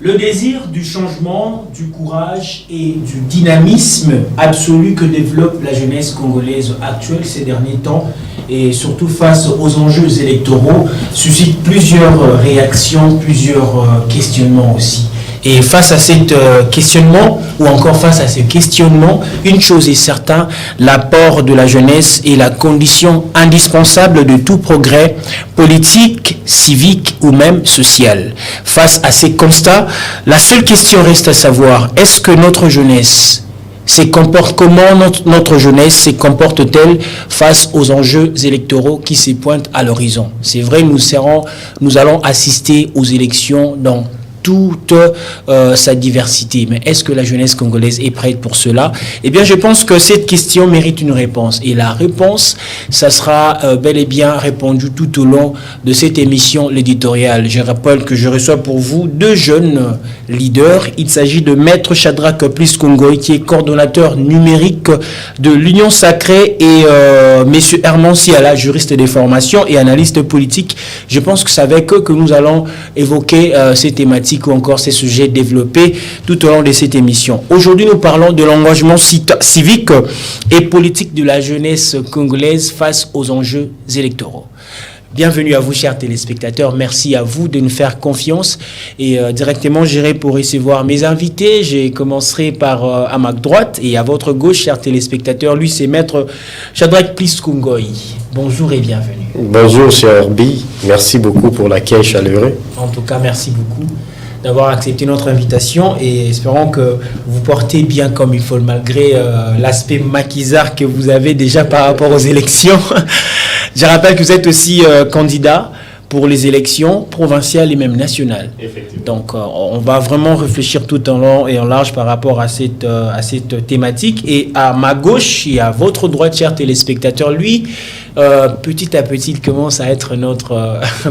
Le désir du changement, du courage et du dynamisme absolu que développe la jeunesse congolaise actuelle ces derniers temps, et surtout face aux enjeux électoraux, suscite plusieurs réactions, plusieurs questionnements aussi. Et face à ces questionnements, ou encore face à ces questionnements, une chose est certaine, l'apport de la jeunesse est la condition indispensable de tout progrès politique, civique ou même social. Face à ces constats, la seule question reste à savoir, est-ce que notre jeunesse comment notre jeunesse se comporte-t-elle face aux enjeux électoraux qui se pointent à l'horizon? C'est vrai, nous allons assister aux élections dans toute sa diversité. Mais est-ce que la jeunesse congolaise est prête pour cela? Eh bien, je pense que cette question mérite une réponse. Et la réponse, ça sera bel et bien répondu tout au long de cette émission, l'éditorial. Je rappelle que je reçois pour vous deux jeunes leaders. Il s'agit de Maître Shadrack Plis Kongoy, qui est coordonnateur numérique de l'Union Sacrée, et Monsieur Herman Siala, juriste des formations et analyste politique. Je pense que c'est avec eux que nous allons évoquer ces thématiques ou encore ces sujets développés tout au long de cette émission. Aujourd'hui, nous parlons de l'engagement civique et politique de la jeunesse congolaise face aux enjeux électoraux. Bienvenue à vous, chers téléspectateurs. Merci à vous de nous faire confiance. Et directement, j'irai pour recevoir mes invités. Je commencerai par à ma droite et à votre gauche, chers téléspectateurs. Lui, c'est Maître Shadrack Plis Kongoy. Bonjour et bienvenue. Bonjour, cher Herbie. Merci beaucoup pour l'accueil chaleureux. En tout cas, merci beaucoup d'avoir accepté notre invitation et espérons que vous portez bien comme il faut, malgré l'aspect maquisard que vous avez déjà par rapport aux élections. Je rappelle que vous êtes aussi candidat pour les élections provinciales et même nationales. Donc, on va vraiment réfléchir tout en long et en large par rapport à cette thématique. Et à ma gauche et à votre droite, chers téléspectateurs, lui, petit à petit, il commence à être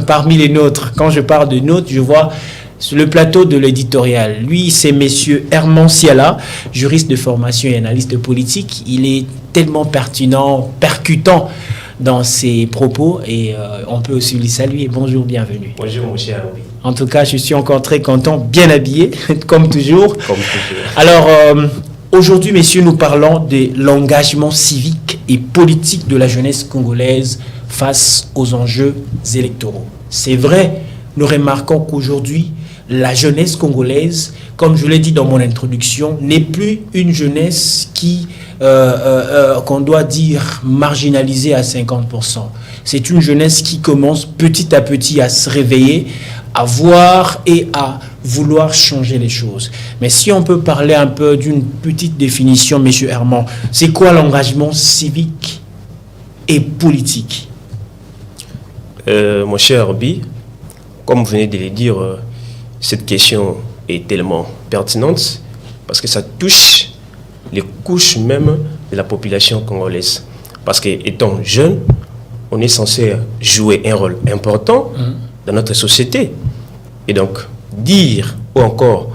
parmi les nôtres. Quand je parle de nôtres, je vois sur le plateau de l'éditorial. Lui, c'est Monsieur Herman Siala, juriste de formation et analyste politique. Il est tellement pertinent, percutant dans ses propos et on peut aussi lui saluer. Bonjour, bienvenue. Bonjour, mon cher. En tout cas, je suis encore très content, bien habillé, comme toujours. Alors, aujourd'hui, messieurs, nous parlons de l'engagement civique et politique de la jeunesse congolaise face aux enjeux électoraux. C'est vrai, nous remarquons qu'aujourd'hui, la jeunesse congolaise, comme je l'ai dit dans mon introduction, n'est plus une jeunesse qu'on doit dire marginalisée à 50%. C'est une jeunesse qui commence petit à petit à se réveiller, à voir et à vouloir changer les choses. Mais si on peut parler un peu d'une petite définition, Monsieur Herman, c'est quoi l'engagement civique et politique? Mon cher Herbie, comme vous venez de le dire, cette question est tellement pertinente parce que ça touche les couches même de la population congolaise. Parce qu'étant jeune, on est censé jouer un rôle important dans notre société. Et donc, dire ou encore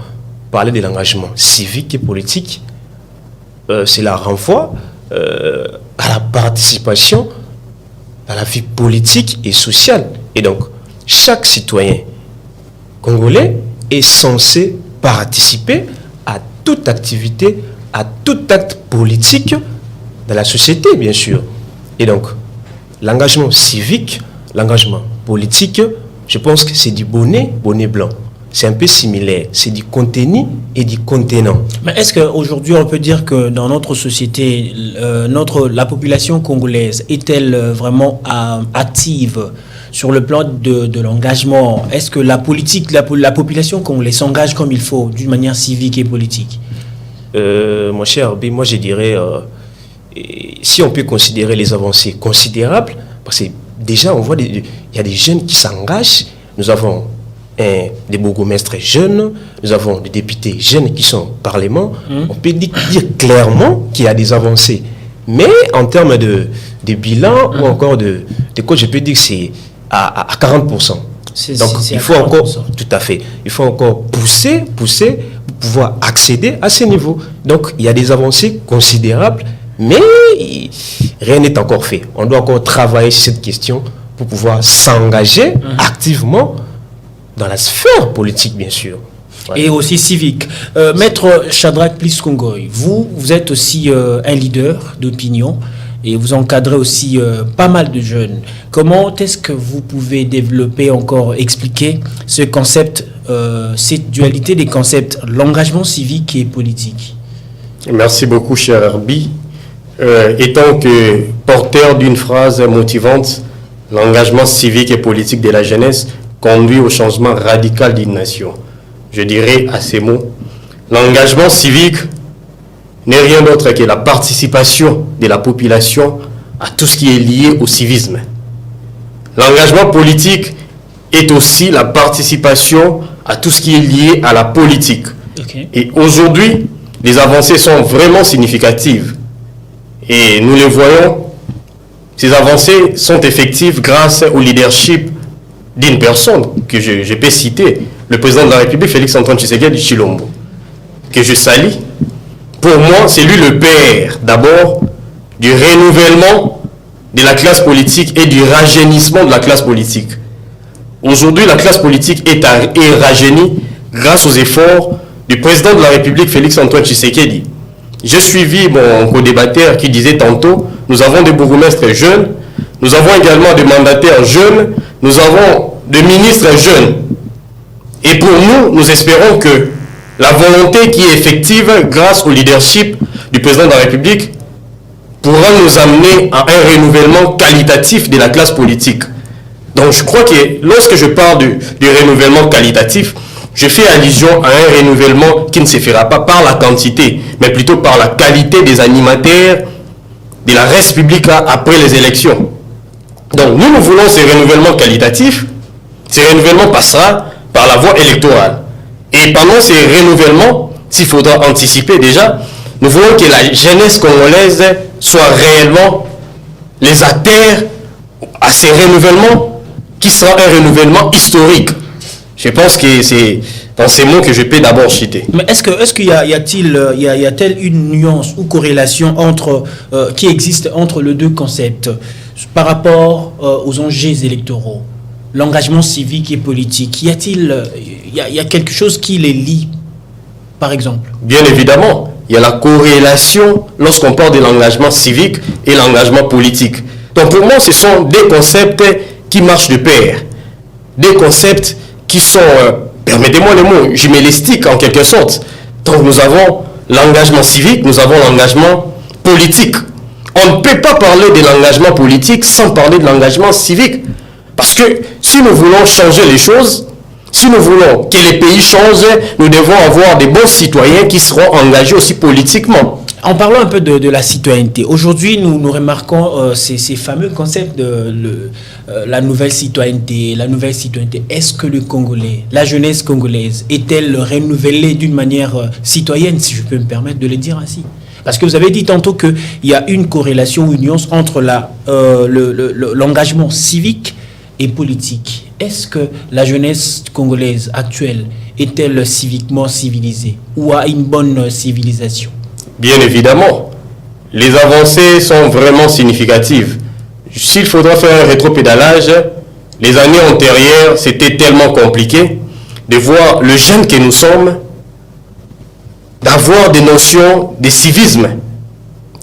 parler de l'engagement civique et politique, cela renvoie à la participation à la vie politique et sociale. Et donc, chaque citoyen congolais est censé participer à toute activité, à tout acte politique dans la société, bien sûr. Et donc, l'engagement civique, l'engagement politique, je pense que c'est du bonnet blanc. C'est un peu similaire. C'est du contenu et du contenant. Mais est-ce qu'aujourd'hui, on peut dire que dans notre société, la population congolaise est-elle vraiment active sur le plan de l'engagement? Est-ce que la population congolaise s'engage comme il faut, d'une manière civique et politique? Mon cher, moi je dirais, si on peut considérer les avancées considérables, parce que déjà on voit, il y a des jeunes qui s'engagent, nous avons des bourgmestres jeunes, nous avons des députés jeunes qui sont au Parlement, on peut dire clairement qu'il y a des avancées. Mais en termes de bilan ou encore de quoi, je peux dire que c'est à 40%. Donc il faut encore, tout à fait, il faut encore pousser pour pouvoir accéder à ce niveau. Donc il y a des avancées considérables, mais rien n'est encore fait. On doit encore travailler sur cette question pour pouvoir s'engager activement dans la sphère politique, bien sûr. Et aussi civique. Maître Shadrack Plis-Kongoy, vous êtes aussi un leader d'opinion et vous encadrez aussi pas mal de jeunes. Comment est-ce que vous pouvez développer, encore expliquer ce concept, cette dualité des concepts, l'engagement civique et politique? Merci beaucoup, cher Herbie. Étant que porteur d'une phrase motivante, l'engagement civique et politique de la jeunesse conduit au changement radical d'une nation. Je dirais à ces mots, l'engagement civique n'est rien d'autre que la participation de la population à tout ce qui est lié au civisme. L'engagement politique est aussi la participation à tout ce qui est lié à la politique. Okay. Et aujourd'hui, les avancées sont vraiment significatives. Et nous les voyons, ces avancées sont effectives grâce au leadership d'une personne que je peux citer, le président de la République, Félix-Antoine Tshisekedi Tshilombo, que je salue. Pour moi, c'est lui le père, d'abord, du renouvellement de la classe politique et du rajeunissement de la classe politique. Aujourd'hui, la classe politique est rajeunie grâce aux efforts du président de la République, Félix-Antoine Tshisekedi. J'ai suivi mon co-débatteur qui disait tantôt, nous avons des bourgmestres jeunes, nous avons également des mandataires jeunes, nous avons des ministres jeunes. Et pour nous, nous espérons que la volonté qui est effective grâce au leadership du président de la République pourra nous amener à un renouvellement qualitatif de la classe politique. Donc je crois que lorsque je parle du renouvellement qualitatif, je fais allusion à un renouvellement qui ne se fera pas par la quantité, mais plutôt par la qualité des animateurs de la res publica après les élections. Donc nous voulons ce renouvellement qualitatif. Ce renouvellement passera par la voie électorale. Et pendant ces renouvellements, s'il faudra anticiper déjà, nous voulons que la jeunesse congolaise soit réellement les acteurs à ces renouvellements qui sera un renouvellement historique. Je pense que c'est dans ces mots que je peux d'abord citer. Mais est-ce qu'il y a-t-il une nuance ou corrélation qui existe entre les deux concepts par rapport aux enjeux électoraux, l'engagement civique et politique? Il y a quelque chose qui les lie, par exemple? Bien évidemment, il y a la corrélation lorsqu'on parle de l'engagement civique et l'engagement politique. Donc pour moi, ce sont des concepts qui marchent de pair, des concepts qui sont, permettez-moi le mot, jumellistiques en quelque sorte. Donc nous avons l'engagement civique, nous avons l'engagement politique. On ne peut pas parler de l'engagement politique sans parler de l'engagement civique. Parce que si nous voulons changer les choses, si nous voulons que les pays changent, nous devons avoir des bons citoyens qui seront engagés aussi politiquement. En parlant un peu de la citoyenneté, aujourd'hui nous remarquons ces fameux concepts de la nouvelle citoyenneté. Est-ce que le Congolais, la jeunesse congolaise, est-elle renouvelée d'une manière citoyenne, si je peux me permettre de le dire ainsi? Parce que vous avez dit tantôt qu'il y a une corrélation ou une nuance entre l'engagement civique et politique. Est-ce que la jeunesse congolaise actuelle est-elle civiquement civilisée ou a une bonne civilisation? Bien évidemment, les avancées sont vraiment significatives. S'il faudra faire un rétropédalage, les années antérieures, c'était tellement compliqué de voir le jeune que nous sommes, d'avoir des notions de civisme.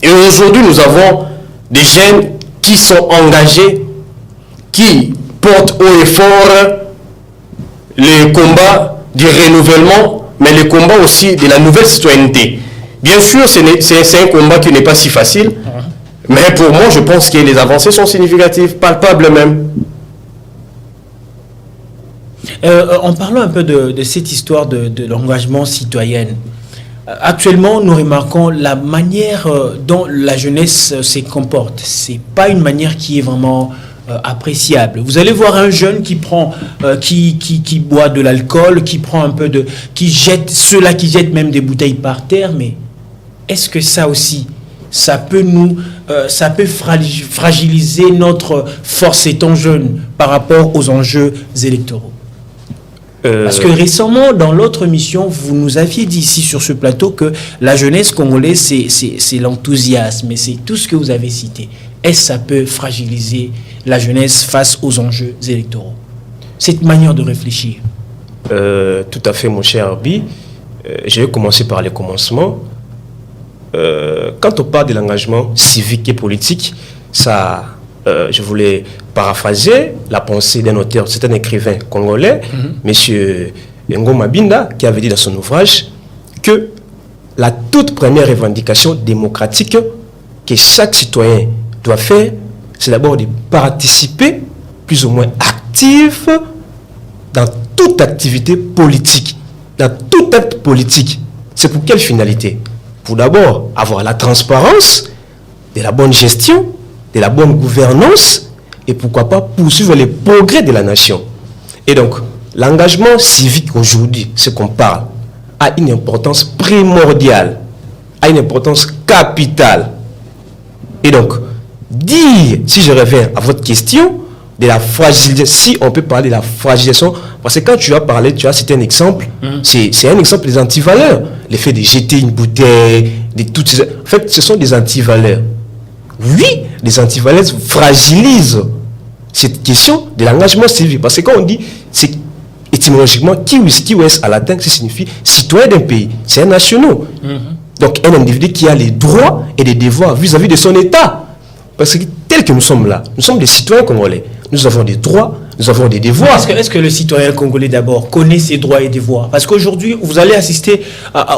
Et aujourd'hui, nous avons des jeunes qui sont engagés, qui portent haut et fort les combats du renouvellement, mais les combats aussi de la nouvelle citoyenneté. Bien sûr, c'est un combat qui n'est pas si facile, mais pour moi, je pense que les avancées sont significatives, palpables même. En parlant un peu de cette histoire de l'engagement citoyen, actuellement, nous remarquons la manière dont la jeunesse se comporte. Ce n'est pas une manière qui est vraiment appréciable. Vous allez voir un jeune qui prend, qui boit de l'alcool, qui jette, ceux-là qui jettent même des bouteilles par terre, mais est-ce que ça aussi, ça peut fragiliser notre force étant jeune par rapport aux enjeux électoraux? Parce que récemment, dans l'autre émission, vous nous aviez dit ici sur ce plateau que la jeunesse congolaise, c'est l'enthousiasme, et c'est tout ce que vous avez cité. Est-ce que ça peut fragiliser la jeunesse face aux enjeux électoraux? Cette manière de réfléchir. Tout à fait, mon cher Arbi. Je vais commencer par les commencements. Quand on parle de l'engagement civique et politique, ça, je voulais paraphraser la pensée d'un auteur, c'est un écrivain congolais, monsieur Ngoma Binda, qui avait dit dans son ouvrage que la toute première revendication démocratique que chaque citoyen doit faire, c'est d'abord de participer plus ou moins actif dans toute activité politique, dans tout acte politique. C'est pour quelle finalité? Pour d'abord avoir la transparence, de la bonne gestion, de la bonne gouvernance et pourquoi pas poursuivre les progrès de la nation. Et donc, l'engagement civique aujourd'hui, ce qu'on parle, a une importance primordiale, a une importance capitale. Et donc, dire, si je reviens à votre question, de la fragilisation, si on peut parler de la fragilisation, parce que quand tu as parlé, tu as cité un exemple, c'est un exemple des antivaleurs. Le fait de jeter une bouteille, de toutes ces... En fait, ce sont des antivaleurs. Oui, les antivaleurs fragilisent cette question de l'engagement civique. Parce que quand on dit, c'est étymologiquement, kiwis à latin, ça signifie citoyen d'un pays. C'est un national. Donc, un individu qui a les droits et les devoirs vis-à-vis de son État. Parce que tel que nous sommes là, nous sommes des citoyens congolais. Nous avons des droits, nous avons des devoirs. Est-ce que le citoyen congolais d'abord connaît ses droits et devoirs? Parce qu'aujourd'hui, vous allez assister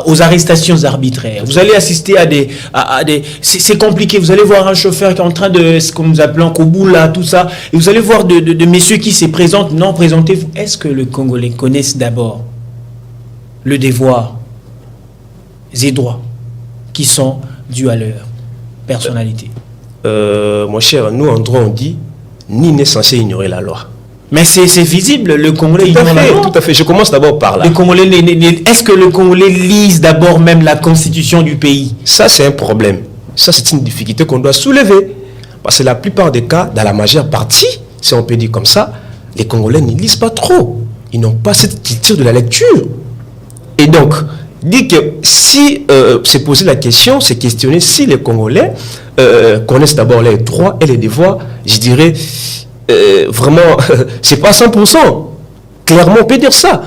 aux arrestations arbitraires. Vous allez assister à des... C'est compliqué. Vous allez voir un chauffeur qui est en train de... ce que nous appelons Koboula, tout ça. Et vous allez voir de messieurs qui se présentent, non présentés. Est-ce que le Congolais connaisse d'abord le devoir et droits qui sont dus à leur personnalité? Mon cher, nous en droit on dit ni n'est censé ignorer la loi. Mais c'est visible, le Congolais tout à ignore fait, la loi. tout à fait. Je commence d'abord par là. Est-ce que le Congolais lise d'abord même la constitution du pays? Ça, c'est un problème. Ça, c'est une difficulté qu'on doit soulever. Parce que la plupart des cas, dans la majeure partie, si on peut dire comme ça, les Congolais ne lisent pas trop. Ils n'ont pas cette culture de la lecture. Et donc, dit que si c'est poser la question, c'est questionner si les Congolais connaissent d'abord les droits et les devoirs, je dirais vraiment, c'est pas 100%. Clairement, on peut dire ça.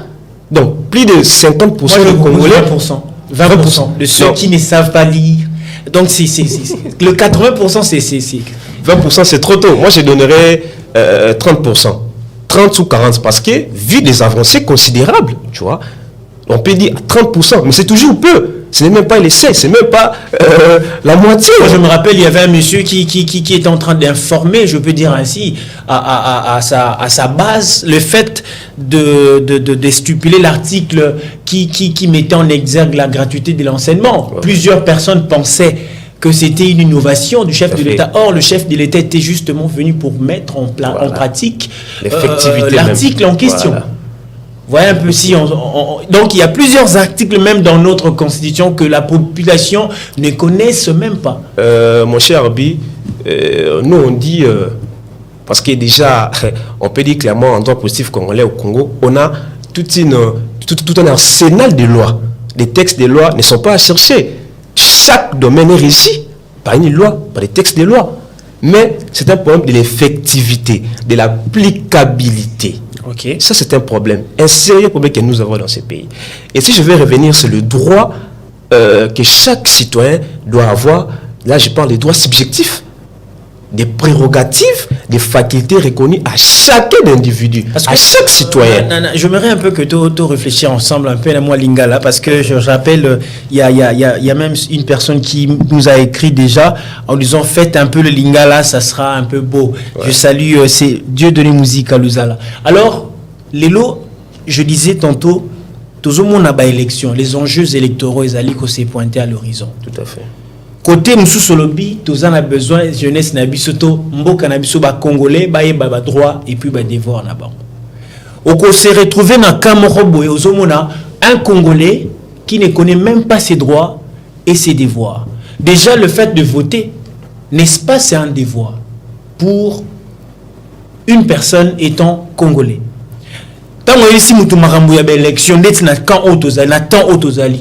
Donc, plus de 50% des Congolais... 20% de ceux qui ne savent pas lire. Donc, le 80%, c'est... 20%, c'est trop tôt. Moi, je donnerais 30%. 30 ou 40, parce que, vu des avancées considérables, tu vois, on peut dire 30%, mais c'est toujours peu. Ce n'est même pas l'essai, c'est même pas la moitié. Moi, je me rappelle, il y avait un monsieur qui était en train d'informer, je peux dire ainsi, à sa base, le fait de stipuler l'article qui mettait en exergue la gratuité de l'enseignement. Ouais. Plusieurs personnes pensaient que c'était une innovation du chef de l'État. Or, le chef de l'État était justement venu pour mettre en pratique l'article en question. Voilà. Voyez un peu si donc il y a plusieurs articles même dans notre constitution que la population ne connaisse même pas. Mon cher Arbi, nous on dit parce que déjà on peut dire clairement en droit positif congolais au Congo, on a tout un arsenal de lois. Les textes de lois ne sont pas à chercher. Chaque domaine est régi par une loi, par des textes de loi. Mais c'est un problème de l'effectivité, de l'applicabilité. Okay. Ça, c'est un problème, un sérieux problème que nous avons dans ces pays. Et si je vais revenir sur le droit que chaque citoyen doit avoir, là, je parle des droits subjectifs, des prérogatives, des facultés reconnues à chacun d'individu, à chaque citoyen. J'aimerais un peu que tu réfléchis ensemble un peu à moi Lingala, parce que je rappelle, il y a même une personne qui nous a écrit déjà en disant faites un peu le Lingala, ça sera un peu beau. Ouais. Je salue, c'est Dieu donné musique à Luzala. Alors, Lélo, je disais tantôt, tout le monde a pas élection, les enjeux électoraux, ils allaient s'est pointés à l'horizon. Tout à fait. Côté Moussou Solobi, tous en a besoin, jeunesse Nabisoto, Mboka Nabiso, Congolais, ba droit et puis devoir na bango. On s'est retrouvé dans Kamorobo et Ozomona, un Congolais qui ne connaît même pas ses droits et ses devoirs. Déjà, le fait de voter, n'est-ce pas, c'est un devoir pour une personne étant Congolais. Tant que si nous avons une élection, nous avons une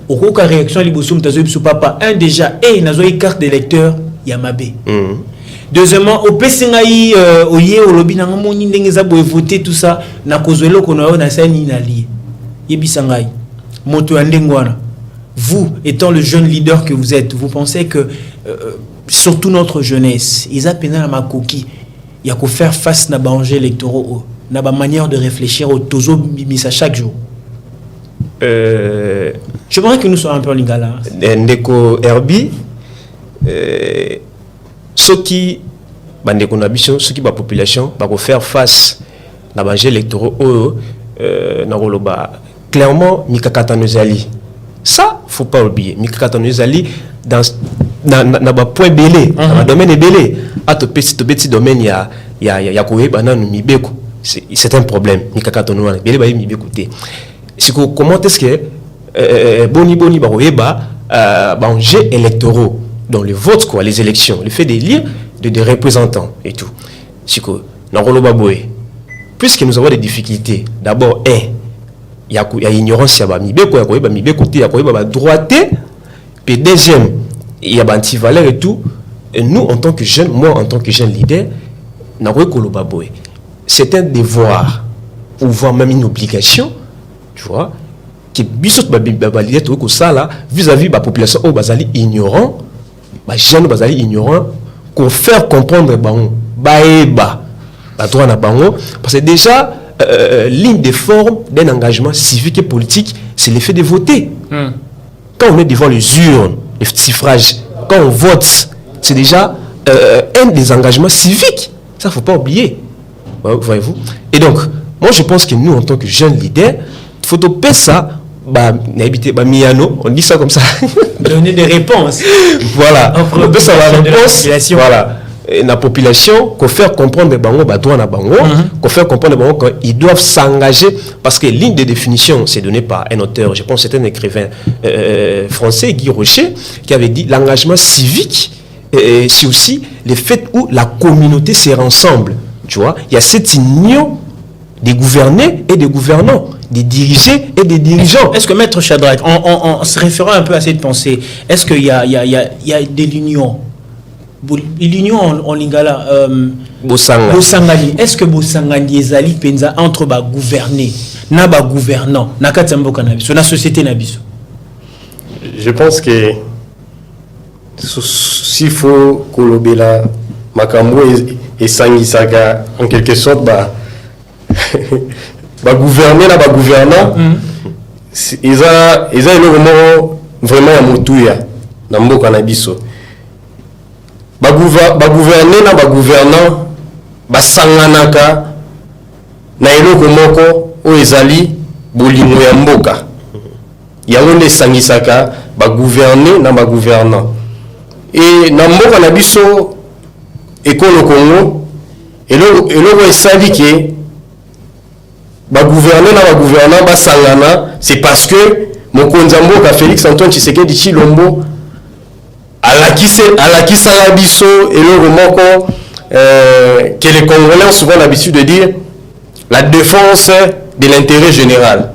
aucune réaction à l'ibosum tazoï papa un déjà et nazoï carte d'électeur yamabe Deuxièmement, au PCNAI, au Yé, au lobby, n'a pas voté tout ça, n'a causé le qu'on a un inali. Yebisangai, Moto Andengwana. Vous, étant le jeune leader que vous êtes, vous pensez que, surtout notre jeunesse, ils appellent à ma coquille, il y a qu'à faire face à l'enjeu électoraux, à la manière de réfléchir au tozo bimisa chaque jour. Je voudrais que nous soyons un peu en lingala. Ndeko Herbi, ceux qui, ceux qui la population, va faire face à l'enjeu électoraux, clairement, Mikakata Nozali. Ça, faut pas oublier. Mikakata Nozali, dans le point belé, dans le domaine belé, à tout petit domaine, il y a Koué, Banan, Mibeko. C'est un problème. Mikakata Nozali, belé, bah, Mibeko. C'est que comment est-ce que Boni Baroeba, jeux électoraux, dans le vote, quoi, les élections, le fait d'élire des représentants et tout. C'est que, puisque nous avons des difficultés, d'abord, il y a ignorance, il y a Mibeko, droité, puis deuxième, il y a anti-valeur et tout. Et nous, en tant que jeunes, moi, en tant que jeune leader, c'est un devoir, ou voire même une obligation, tu vois, que vis-à-vis de la population ignorant, jeunes ignorant, qu'on faire comprendre parce que déjà, l'une des formes d'un engagement civique et politique, c'est l'effet de voter. Quand on est devant les urnes, les suffrages, quand on vote, c'est déjà un des engagements civiques. Ça, il ne faut pas oublier. Voyez-vous. Et donc, moi, je pense que nous, en tant que jeunes leaders, il faut que ça, on dit ça comme ça. Donner des réponses. Voilà. On peut savoir la réponse. Voilà. La population, qu'on faire comprendre qu'on faire comprendre qu'ils doivent s'engager parce que l'une des définitions, c'est donné par un auteur, je pense que c'est un écrivain français, Guy Rocher, qui avait dit l'engagement civique, c'est aussi le fait où la communauté sert ensemble. Tu vois, il y a cette union des gouvernés et des gouvernants, des dirigés et des dirigeants. Est-ce que Maître Shadrach, en se référant un peu à cette pensée, est-ce qu'il y a de l'union? L'union en lingala Bosangani. Est-ce que Bosangani ezali penza entre ba gouverner na ba gouvernant na katamboka na biso na société na biso? Je pense que s'il faut kolobela makambo et sangisaka en quelque sorte ba gouverner na ba gouvernant ils ont vraiment ya motuya na mboka na biso. Gouverner na gouvernant basanganaka na eloko moko o ezali bolingo ya mboka yango nde sangisaka gouverner na gouvernant et na mboka na biso ekolo Congo eloko esali ke gouverner na gouvernant basangana, c'est parce que mokonzi ya mboka Félix Antoine Tshisekedi Tshilombo alakisa la biso et le remoko que les Congolais ont souvent l'habitude de dire la défense de l'intérêt général.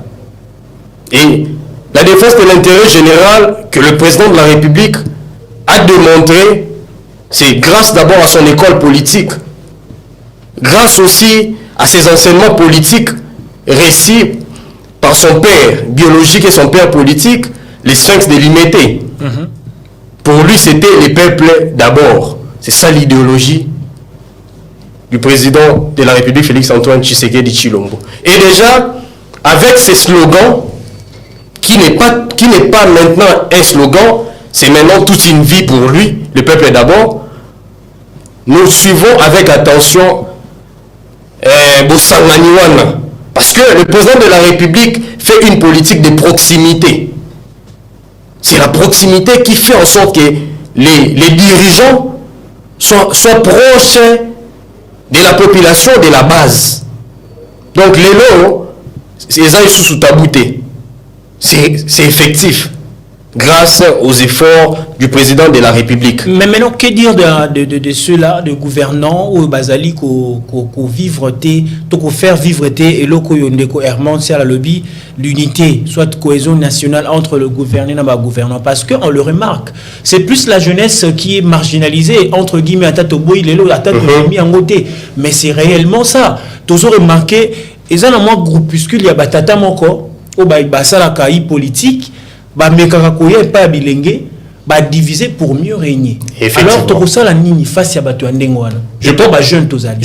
Et la défense de l'intérêt général que le président de la République a démontré, c'est grâce d'abord à son école politique, grâce aussi à ses enseignements politiques récits par son père biologique et son père politique, les Sphinx de Limété. Pour lui, c'était les peuples d'abord. C'est ça l'idéologie du président de la République, Félix Antoine Tshisekedi Tshilombo. Et déjà, avec ces slogans, qui n'est pas maintenant un slogan, c'est maintenant toute une vie pour lui, le peuple d'abord, nous suivons avec attention Bosangani-wana. Parce que le président de la République fait une politique de proximité. C'est la proximité qui fait en sorte que les dirigeants soient proches de la population, de la base. Donc les lots, c'est ça sous tabouté. C'est effectif. grâce aux efforts du président de la République. Mais maintenant, que dire de ceux-là, de gouvernants ou Bazali qu'on vivre té, qu'on faire vivre té et l'oko yondeko Herman c'est la lobby l'unité, soit cohésion nationale entre le gouvernement et le gouvernant, parce qu'on le remarque, c'est plus la jeunesse qui est marginalisée entre guillemets à Tatoboy, Lelo, à Tatoboy en côté, mais c'est réellement ça. Toujours remarqué, ils ont un moins groupuscule, il y a Batata Moko, au Baïbasa la caï politique. Mekakakoye pas bilenge ba diviser pour mieux régner. Alors to la nini face ya bato ndengwana. Je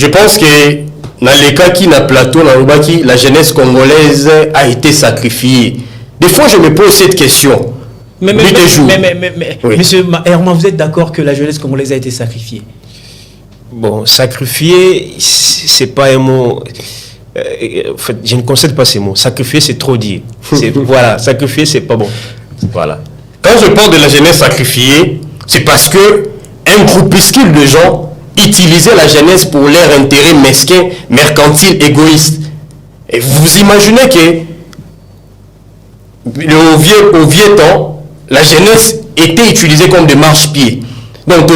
pense que dans les cas qui na plateau na Lubaki, la jeunesse congolaise a été sacrifiée. Des fois je me pose cette question. Mais monsieur Herman, vous êtes d'accord que la jeunesse congolaise a été sacrifiée? Bon, sacrifier c'est pas un mot. En fait, je ne concède pas ces mots. Sacrifier, c'est trop dire. Voilà, sacrifier, c'est pas bon. Voilà. Quand je parle de la jeunesse sacrifiée, c'est parce que un groupuscule de gens utilisaient la jeunesse pour leur intérêt mesquin, mercantile, égoïste. Et vous imaginez que au vieux temps, la jeunesse était utilisée comme des marche-pieds. Donc,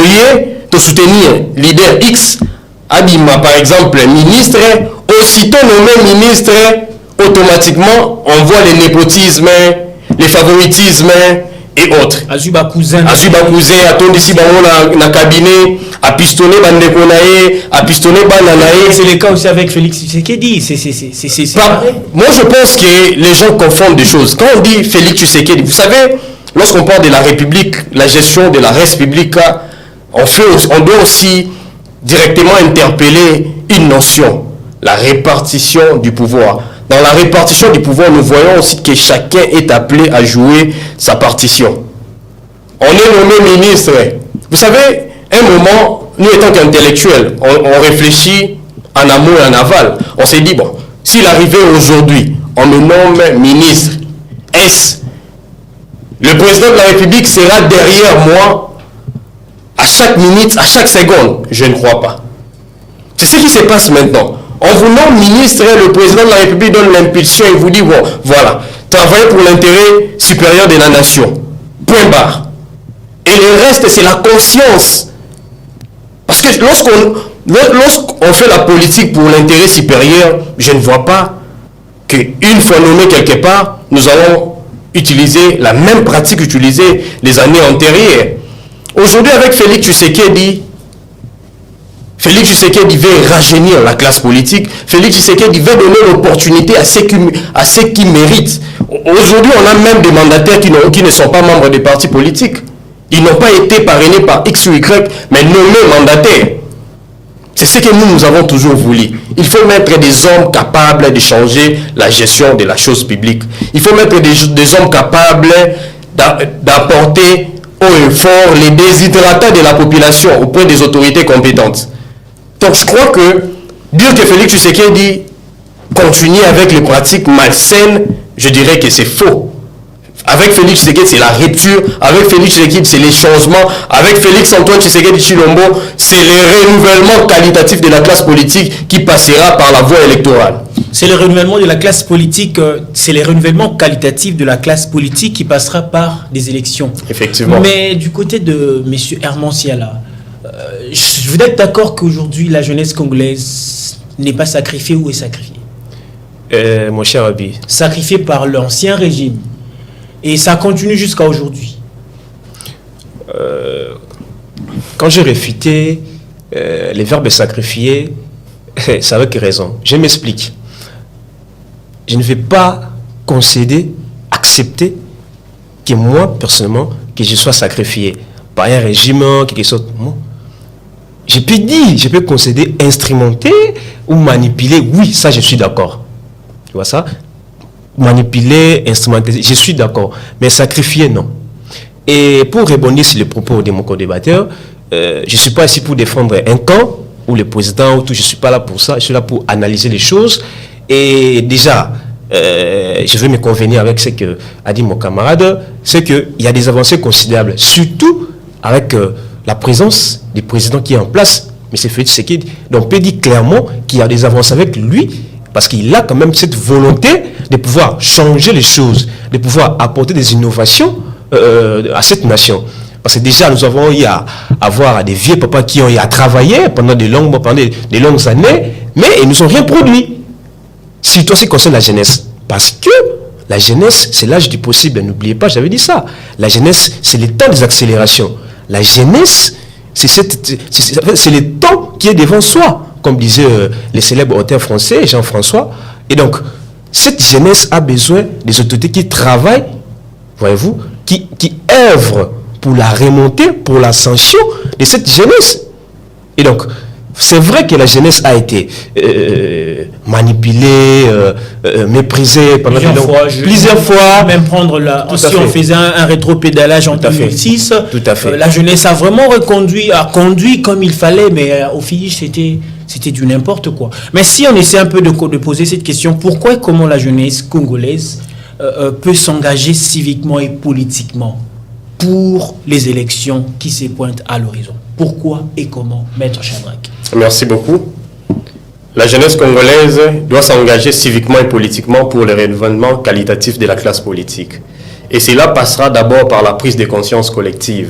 tu soutenir leader X, Abima par exemple, ministre, aussitôt nommé ministre, automatiquement, on voit les népotismes, les favoritismes et autres. Azuba cousin, attendez ici, dans cabinet, à pistonner, à pistonner, c'est le cas aussi avec Félix Tshisekedi. Moi, je pense que les gens confondent des choses. Quand on dit Félix Tshisekedi, vous savez, lorsqu'on parle de la République, la gestion de la République, on doit aussi directement interpeller une notion, la répartition du pouvoir. Dans la répartition du pouvoir, nous voyons aussi que chacun est appelé à jouer sa partition. On est nommé ministre. Vous savez, un moment, nous étant qu'intellectuels, on réfléchit en amont et en aval. On s'est dit, bon, s'il arrivait aujourd'hui, on me nomme ministre, est-ce le président de la République sera derrière moi à chaque minute, à chaque seconde? Je ne crois pas. C'est ce qui se passe maintenant. On vous nomme ministre, le président de la République donne l'impulsion et vous dit, bon, voilà, travaillez pour l'intérêt supérieur de la nation. Point barre. Et le reste, c'est la conscience. Parce que lorsqu'on fait la politique pour l'intérêt supérieur, je ne vois pas qu'une fois nommé quelque part, nous allons utiliser la même pratique utilisée les années antérieures. Aujourd'hui, avec Félix Tshisekedi veut rajeunir la classe politique. Félix Tshisekedi veut donner l'opportunité à ceux qui méritent. Aujourd'hui, on a même des mandataires qui ne sont pas membres des partis politiques. Ils n'ont pas été parrainés par X ou Y, mais nommés mandataires. C'est ce que nous avons toujours voulu. Il faut mettre des hommes capables de changer la gestion de la chose publique. Il faut mettre des hommes capables d'apporter haut et fort les déshydratats de la population auprès des autorités compétentes. Donc je crois que dire que Félix Tshisekedi continue avec les pratiques malsaines, je dirais que c'est faux. Avec Félix Tshisekedi, c'est la rupture. Avec Félix Tshisekedi, c'est les changements. Avec Félix Antoine Tshisekedi Tshilombo, c'est le renouvellement qualitatif de la classe politique qui passera par la voie électorale. C'est le renouvellement de la classe politique, c'est le renouvellement qualitatif de la classe politique qui passera par des élections. Effectivement. Mais du côté de M. Herman Siala, vous êtes d'accord qu'aujourd'hui la jeunesse congolaise n'est pas sacrifiée ou est sacrifiée? Mon cher Abi. Sacrifiée par l'ancien régime. Et ça continue jusqu'à aujourd'hui. Quand j'ai réfuté les verbes sacrifier, c'est avec raison. Je m'explique. Je ne vais pas concéder, accepter que moi, personnellement, que je sois sacrifié par un régime, quelque chose. Je peux dire, je peux concéder, instrumenter ou manipuler. Oui, ça, je suis d'accord. Tu vois ça? Manipuler, instrumentaliser, je suis d'accord. Mais sacrifier, non. Et pour rebondir sur les propos de mon co-débatteur, je ne suis pas ici pour défendre un camp ou le président ou tout. Je ne suis pas là pour ça. Je suis là pour analyser les choses. Et déjà, je vais me convenir avec ce que a dit mon camarade, c'est qu'il y a des avancées considérables, surtout avec la présence du président qui est en place, M. Félix Tshisekedi. Donc, on peut dire clairement qu'il y a des avancées avec lui, parce qu'il a quand même cette volonté de pouvoir changer les choses, de pouvoir apporter des innovations à cette nation. Parce que déjà, nous avons eu à avoir des vieux papas qui ont eu à travailler pendant des longues années, mais ils nous ont rien produit. Surtout en ce qui concerne la jeunesse. Parce que la jeunesse, c'est l'âge du possible. N'oubliez pas, j'avais dit ça. La jeunesse, c'est le temps des accélérations. La jeunesse, c'est le temps qui est devant soi, comme disait le célèbre auteur français, Jean-François. Et donc, cette jeunesse a besoin des autorités qui travaillent, voyez-vous, qui œuvrent pour la remontée, pour l'ascension de cette jeunesse. Et donc, c'est vrai que la jeunesse a été manipulée, méprisée pendant plusieurs fois. Même prendre si on faisait un rétropédalage en 2006, la jeunesse a vraiment conduit comme il fallait, mais au finish, c'était du n'importe quoi. Mais si on essaie un peu de poser cette question, pourquoi et comment la jeunesse congolaise peut s'engager civiquement et politiquement pour les élections qui se pointent à l'horizon? Pourquoi et comment, Maître Shadrack? Merci beaucoup. La jeunesse congolaise doit s'engager civiquement et politiquement pour le renouvellement qualitatif de la classe politique. Et cela passera d'abord par la prise de conscience collective.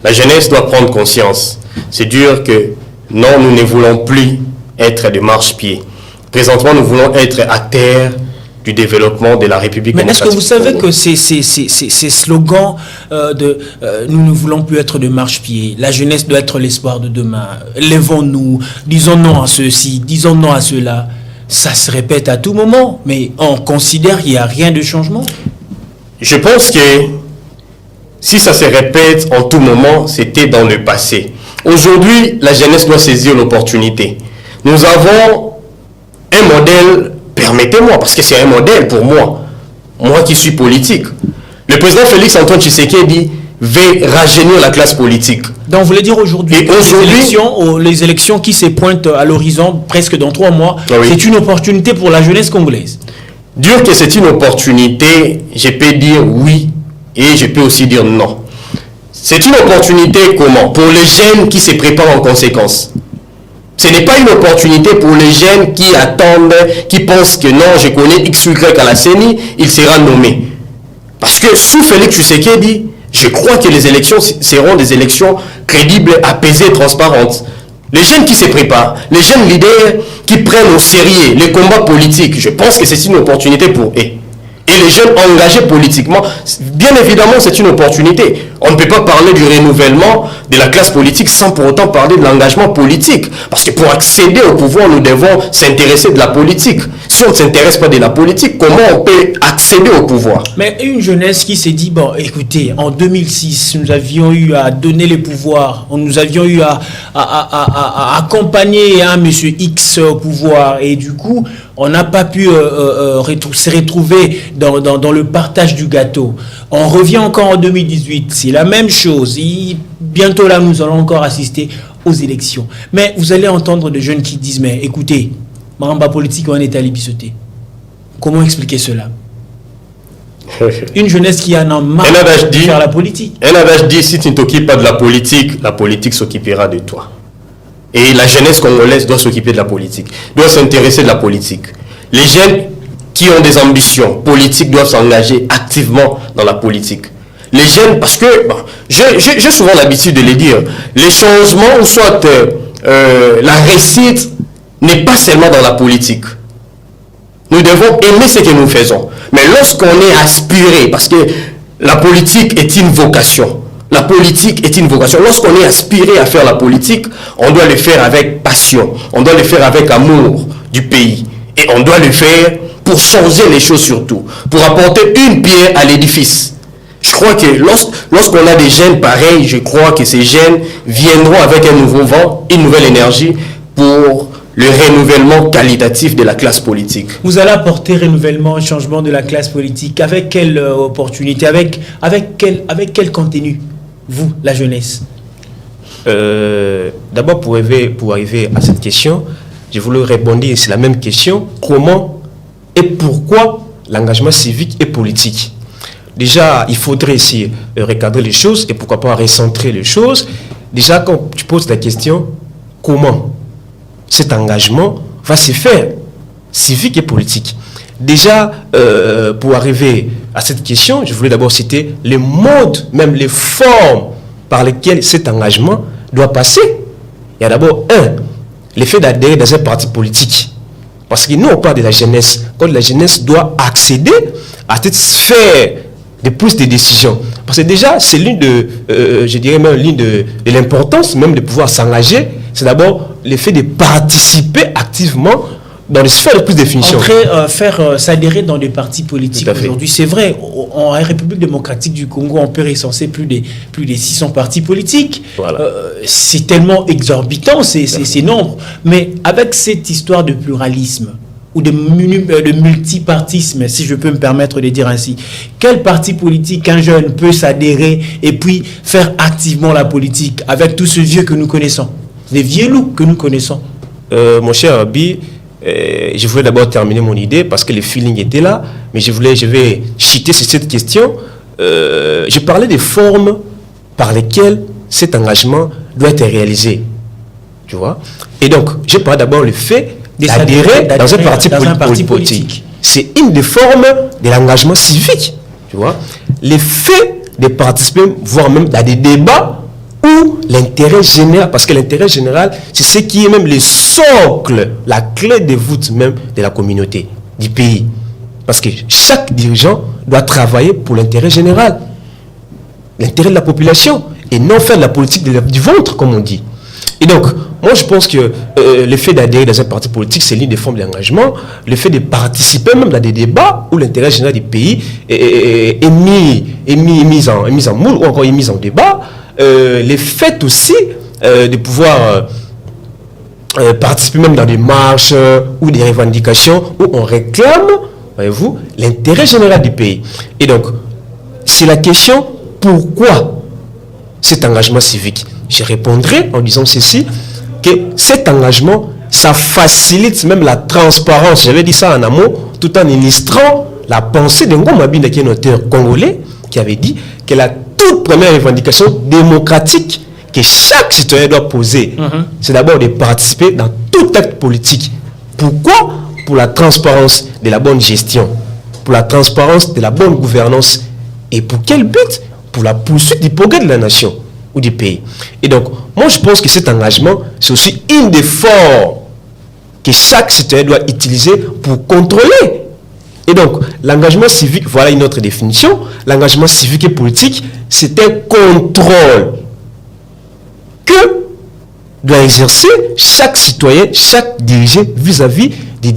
La jeunesse doit prendre conscience. C'est dire que non, nous ne voulons plus être des marche-pieds. Présentement, nous voulons être acteurs du développement de la République démocratique. Mais est-ce que vous savez que ces slogans nous ne voulons plus être de marche-pied, la jeunesse doit être l'espoir de demain, lèvons-nous, disons non à ceci, disons non à cela, ça se répète à tout moment, mais on considère qu'il n'y a rien de changement? Je pense que si ça se répète en tout moment, c'était dans le passé. Aujourd'hui, la jeunesse doit saisir l'opportunité. Nous avons un modèle. Permettez-moi, parce que c'est un modèle pour moi qui suis politique. Le président Félix Antoine Tshisekedi veut rajeunir la classe politique. Donc vous voulez dire aujourd'hui, les élections qui se pointent à l'horizon presque dans 3 mois, oui, c'est une opportunité pour la jeunesse congolaise? Dire que c'est une opportunité, je peux dire oui et je peux aussi dire non. C'est une opportunité comment? Pour les jeunes qui se préparent en conséquence. Ce n'est pas une opportunité pour les jeunes qui attendent, qui pensent que non, je connais XY à la CENI, il sera nommé. Parce que sous Félix Tshisekedi, je crois que les élections seront des élections crédibles, apaisées, transparentes. Les jeunes qui se préparent, les jeunes leaders qui prennent au sérieux les combats politiques, je pense que c'est une opportunité pour eux. Et les jeunes engagés politiquement, bien évidemment, c'est une opportunité. On ne peut pas parler du renouvellement de la classe politique sans pour autant parler de l'engagement politique. Parce que pour accéder au pouvoir, nous devons s'intéresser de la politique. Si on ne s'intéresse pas de la politique, comment on peut accéder au pouvoir? Mais une jeunesse qui s'est dit, bon, écoutez, en 2006, nous avions eu à donner les pouvoirs, nous avions eu à accompagner monsieur X au pouvoir, et du coup, on n'a pas pu se retrouver dans le partage du gâteau. On revient encore en 2018, c'est la même chose. Bientôt là, nous allons encore assister aux élections. Mais vous allez entendre des jeunes qui disent, mais écoutez, Maramba politique, on est allé biseauter. Comment expliquer cela? Une jeunesse qui en a marre de faire la politique. Un adage dit, si tu ne t'occupes pas de la politique s'occupera de toi. Et la jeunesse congolaise doit s'occuper de la politique, doit s'intéresser de la politique. Les jeunes qui ont des ambitions politiques doivent s'engager activement dans la politique. Les jeunes, parce que, bon, j'ai souvent l'habitude de le dire, les changements, ou soit la réussite, n'est pas seulement dans la politique. Nous devons aimer ce que nous faisons. Mais lorsqu'on est aspiré, parce que la politique est une vocation, la politique est une vocation. Lorsqu'on est aspiré à faire la politique, on doit le faire avec passion, on doit le faire avec amour du pays. Et on doit le faire pour changer les choses surtout, pour apporter une pierre à l'édifice. Je crois que lorsqu'on a des jeunes pareils, je crois que ces jeunes viendront avec un nouveau vent, une nouvelle énergie pour le renouvellement qualitatif de la classe politique. Vous allez apporter renouvellement, changement de la classe politique. Avec quelle opportunité, avec quel contenu, vous, la jeunesse? D'abord, pour arriver à cette question, je voulais répondre, c'est la même question. Comment et pourquoi l'engagement civique et politique? Déjà, il faudrait ici recadrer les choses et pourquoi pas recentrer les choses. Déjà, quand tu poses la question, comment cet engagement va se faire, civique et politique? déjà, pour arriver à cette question, je voulais d'abord citer les modes, même les formes par lesquelles cet engagement doit passer. Il y a d'abord l'effet d'adhérer dans un parti politique. Parce que nous, on parle de la jeunesse. Quand la jeunesse doit accéder à cette sphère de prise de décision. Parce que déjà, c'est l'une de, je dirais même l'une de l'importance même de pouvoir s'engager. C'est d'abord l'effet de participer activement dans les sphères de prise de définition. Faire s'adhérer dans des partis politiques aujourd'hui, c'est vrai. En République démocratique du Congo, on peut recenser plus de 600 partis politiques. Voilà. C'est tellement exorbitant, ces nombres. Mais avec cette histoire de pluralisme ou de multipartisme, si je peux me permettre de dire ainsi, quel parti politique un jeune peut s'adhérer et puis faire activement la politique avec tous ces vieux que nous connaissons, les vieux loups que nous connaissons? Mon cher Abi, je voulais d'abord terminer mon idée parce que le feeling était là, mais je vais chuter sur cette question. Je parlais des formes par lesquelles cet engagement doit être réalisé. Tu vois? Et donc, je parle d'abord le fait d'adhérer dans un parti politique. C'est une des formes de l'engagement civique. Tu vois? Le fait de participer, voire même dans des débats où l'intérêt général, parce que l'intérêt général, c'est ce qui est même le socle, la clé de voûte même de la communauté, du pays. Parce que chaque dirigeant doit travailler pour l'intérêt général, l'intérêt de la population, et non faire de la politique du ventre, comme on dit. Et donc, moi je pense que le fait d'adhérer dans un parti politique, c'est l'une des formes d'engagement. Le fait de participer même dans des débats où l'intérêt général du pays est mis en moule ou encore est mis en débat. Le fait aussi de pouvoir participer même dans des marches ou des revendications où on réclame, voyez-vous, l'intérêt général du pays. Et donc, c'est la question, pourquoi cet engagement civique? Je répondrai en disant ceci, que cet engagement, ça facilite même la transparence. J'avais dit ça en amont, tout en illustrant la pensée de Ngoma Binda, qui est un auteur congolais, qui avait dit que la toute première revendication démocratique que chaque citoyen doit poser, c'est d'abord de participer dans tout acte politique. Pourquoi? Pour la transparence de la bonne gestion, pour la transparence de la bonne gouvernance. Et pour quel but? Pour la poursuite du progrès de la nation ou du pays. Et donc, moi je pense que cet engagement, c'est aussi une des formes que chaque citoyen doit utiliser pour contrôler. Et donc, l'engagement civique, voilà une autre définition. L'engagement civique et politique, c'est un contrôle que doit exercer chaque citoyen, chaque dirigé vis-à-vis des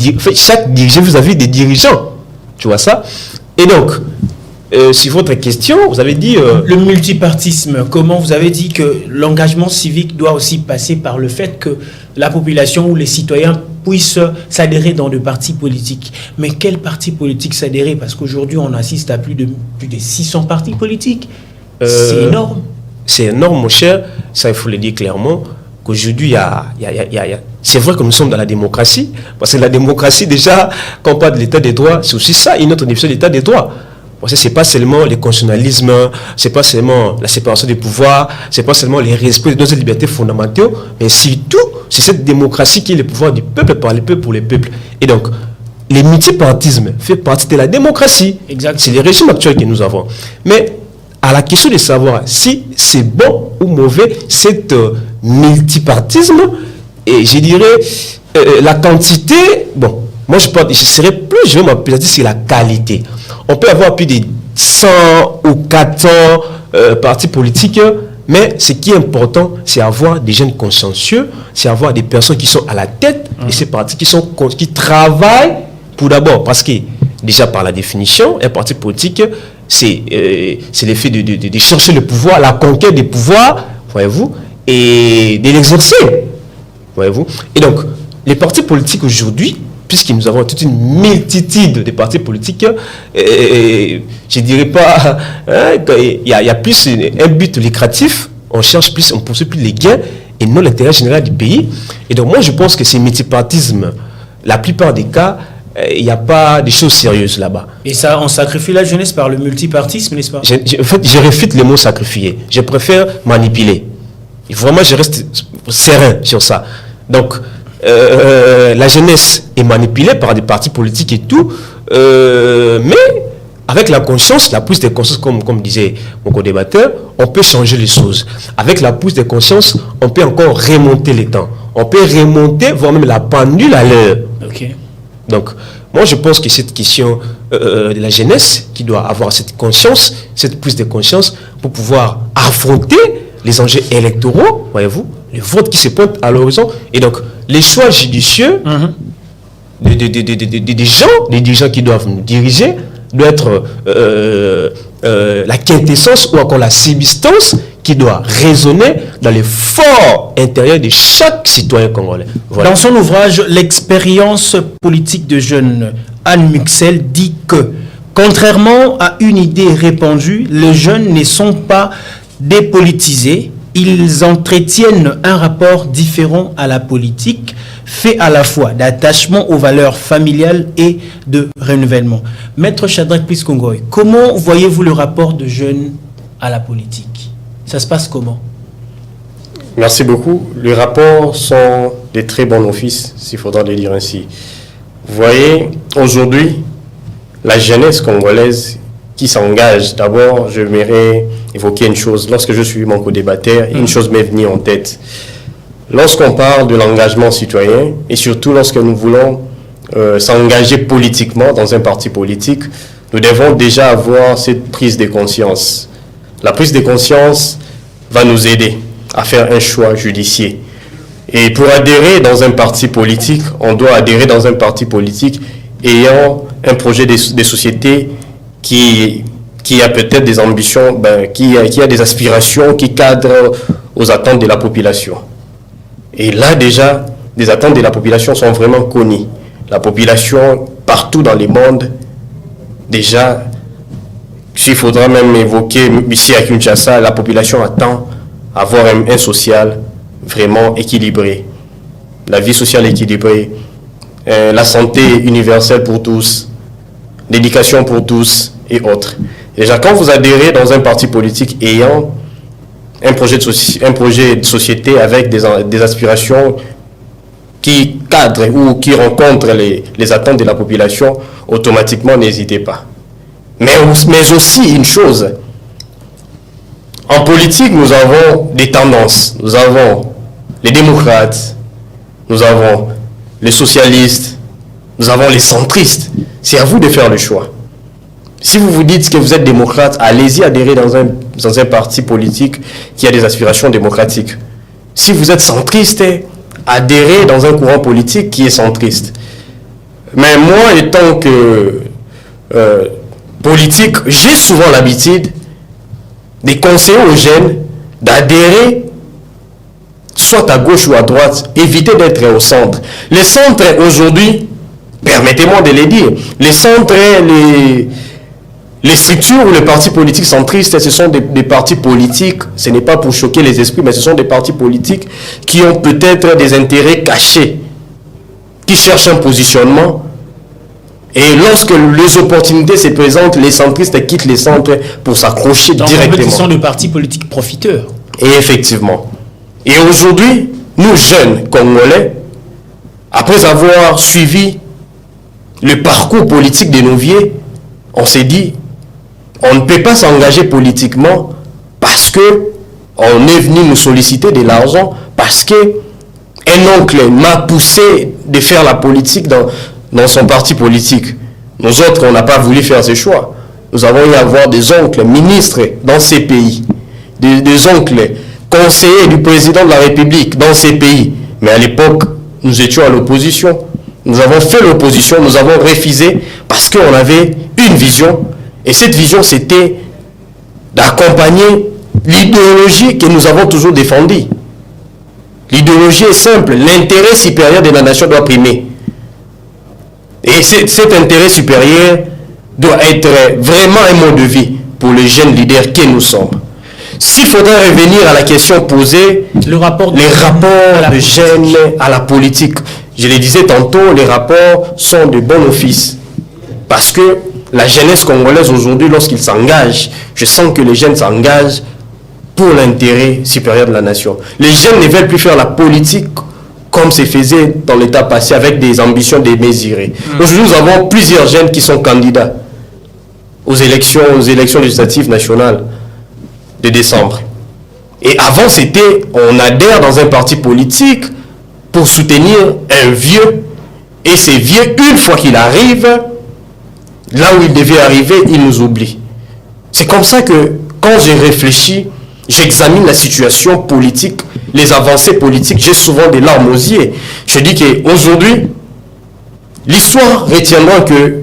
dirigeants. Tu vois ça? Et donc, sur votre question, vous avez dit... Le multipartisme, comment vous avez dit que l'engagement civique doit aussi passer par le fait que la population ou les citoyens puissent s'adhérer dans des partis politiques. Mais quel parti politique s'adhérer? Parce qu'aujourd'hui, on assiste à plus de 600 partis politiques. C'est énorme. C'est énorme, mon cher. Ça, il faut le dire clairement. Qu'aujourd'hui, c'est vrai que nous sommes dans la démocratie. Parce que la démocratie, déjà, quand on parle de l'état des droits, c'est aussi ça, une autre définition de l'état des droits. Parce que ce n'est pas seulement le constitutionnalisme, ce n'est pas seulement la séparation des pouvoirs, ce n'est pas seulement le respect de nos libertés fondamentales, mais surtout, c'est cette démocratie qui est le pouvoir du peuple par le peuple pour le peuple. Et donc, le multipartisme fait partie de la démocratie. Exact. C'est le régime actuel que nous avons. Mais à la question de savoir si c'est bon ou mauvais, cet multipartisme, et je dirais, la quantité, bon, moi je vais m'appeler sur la qualité. On peut avoir plus de 100 ou 400 partis politiques, mais ce qui est important, c'est avoir des jeunes consciencieux, c'est avoir des personnes qui sont à la tête de ces partis, qui travaillent pour d'abord, parce que déjà par la définition, un parti politique, c'est l'effet de chercher le pouvoir, la conquête du pouvoir, voyez-vous, et de l'exercer, voyez-vous. Et donc, les partis politiques aujourd'hui, puisque nous avons toute une multitude de partis politiques, je ne dirais pas, il y a plus un but lucratif, on cherche plus, on poursuit plus les gains et non l'intérêt général du pays. Et donc moi je pense que c'est multipartisme, la plupart des cas, il n'y a pas de choses sérieuses là-bas. Et ça, on sacrifie la jeunesse par le multipartisme, n'est-ce pas? En fait, je réfute le mot sacrifier. Je préfère manipuler. Et vraiment, je reste serein sur ça. Donc, la jeunesse est manipulée par des partis politiques et tout. Mais avec la conscience, la prise de conscience, comme disait mon co-débatteur, on peut changer les choses. Avec la prise de conscience, on peut encore remonter les temps. On peut remonter, voire même la pendule à l'heure. Ok. Donc, moi, je pense que cette question de la jeunesse qui doit avoir cette conscience, cette prise de conscience pour pouvoir affronter les enjeux électoraux, voyez-vous, les votes qui se pointent à l'horizon. Et donc, les choix judicieux des gens qui doivent nous diriger, doit être la quintessence ou encore la substance qui doit résonner dans les forts intérieurs de chaque citoyen congolais. Voilà. Dans son ouvrage « L'expérience politique de jeunes », Anne Muxel dit que, contrairement à une idée répandue, les jeunes ne sont pas dépolitisés, ils entretiennent un rapport différent à la politique, fait à la fois d'attachement aux valeurs familiales et de renouvellement. Maître Shadrack Piskongoy, comment voyez-vous le rapport de jeunes à la politique? Ça se passe comment? Merci beaucoup. Les rapports sont des très bons offices, s'il faudra le dire ainsi. Vous voyez, aujourd'hui, la jeunesse congolaise qui s'engage, d'abord, je m'aimerais évoquer une chose. Lorsque je suis mon co-débatteur, une chose m'est venue en tête. Lorsqu'on parle de l'engagement citoyen, et surtout lorsque nous voulons s'engager politiquement dans un parti politique, nous devons déjà avoir cette prise de conscience. La prise de conscience va nous aider à faire un choix judiciaire. Et pour adhérer dans un parti politique, on doit adhérer dans un parti politique ayant un projet de société qui a peut-être des ambitions, qui a des aspirations qui cadrent aux attentes de la population. Et là déjà, les attentes de la population sont vraiment connues. La population, partout dans le monde, déjà, s'il faudra même évoquer ici à Kinshasa, la population attend avoir un social vraiment équilibré. La vie sociale équilibrée, la santé universelle pour tous, l'éducation pour tous et autres. Déjà, quand vous adhérez dans un parti politique ayant un projet de société avec des aspirations qui cadrent ou qui rencontrent les attentes de la population, automatiquement, n'hésitez pas. Mais aussi une chose, en politique, nous avons des tendances. Nous avons les démocrates, nous avons les socialistes, nous avons les centristes. C'est à vous de faire le choix. Si vous vous dites que vous êtes démocrate, allez-y adhérer dans un parti politique qui a des aspirations démocratiques. Si vous êtes centriste, adhérez dans un courant politique qui est centriste. Mais moi, étant que politique, j'ai souvent l'habitude de conseiller aux jeunes d'adhérer soit à gauche ou à droite, éviter d'être au centre. Les centres aujourd'hui, permettez-moi de le dire, les centres, les structures ou les partis politiques centristes, ce sont des partis politiques, ce n'est pas pour choquer les esprits, mais ce sont des partis politiques qui ont peut-être des intérêts cachés, qui cherchent un positionnement. Et lorsque les opportunités se présentent, les centristes quittent les centres pour s'accrocher directement. Ce sont des partis politiques profiteurs. Et effectivement. Et aujourd'hui, nous jeunes Congolais, après avoir suivi le parcours politique de nos vieux, on s'est dit, on ne peut pas s'engager politiquement parce que on est venu nous solliciter de l'argent, parce que un oncle m'a poussé de faire la politique dans son parti politique. Nous autres, on n'a pas voulu faire ce choix. Nous avons eu à avoir des oncles ministres dans ces pays, des oncles conseillers du président de la République dans ces pays. Mais à l'époque, nous étions à l'opposition. Nous avons fait l'opposition, nous avons refusé parce qu'on avait une vision. Et cette vision, c'était d'accompagner l'idéologie que nous avons toujours défendue. L'idéologie est simple, l'intérêt supérieur de la nation doit primer. Et cet intérêt supérieur doit être vraiment un mode de vie pour les jeunes leaders que nous sommes. S'il faudrait revenir à la question posée, les rapports de jeunes à la politique, je le disais tantôt, les rapports sont de bon office. Parce que la jeunesse congolaise aujourd'hui, lorsqu'ils s'engagent, je sens que les jeunes s'engagent pour l'intérêt supérieur de la nation. Les jeunes ne veulent plus faire la politique comme se faisait dans l'état passé avec des ambitions démesurées. Aujourd'hui, nous avons plusieurs jeunes qui sont candidats aux élections législatives nationales de décembre. Et avant, c'était, on adhère dans un parti politique pour soutenir un vieux. Et ces vieux, une fois qu'il arrive, là où il devait arriver, il nous oublie. C'est comme ça que, quand j'ai réfléchi, j'examine la situation politique, les avancées politiques, j'ai souvent des larmes aux yeux. Je dis qu'aujourd'hui, l'histoire retiendra que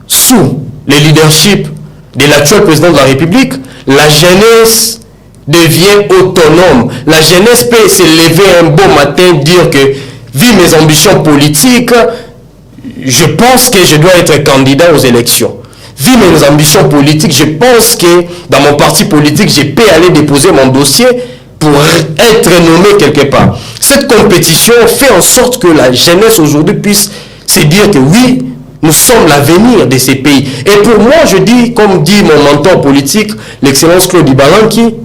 sous le leadership de l'actuel président de la République, la jeunesse devient autonome. La jeunesse peut se lever un beau matin, dire que, vu mes ambitions politiques, je pense que je dois être candidat aux élections. Vu mes ambitions politiques, je pense que dans mon parti politique, je peux aller déposer mon dossier pour être nommé quelque part. Cette compétition fait en sorte que la jeunesse aujourd'hui puisse se dire que oui, nous sommes l'avenir de ces pays. Et pour moi, je dis, comme dit mon mentor politique, l'excellence Claude Ibalanki,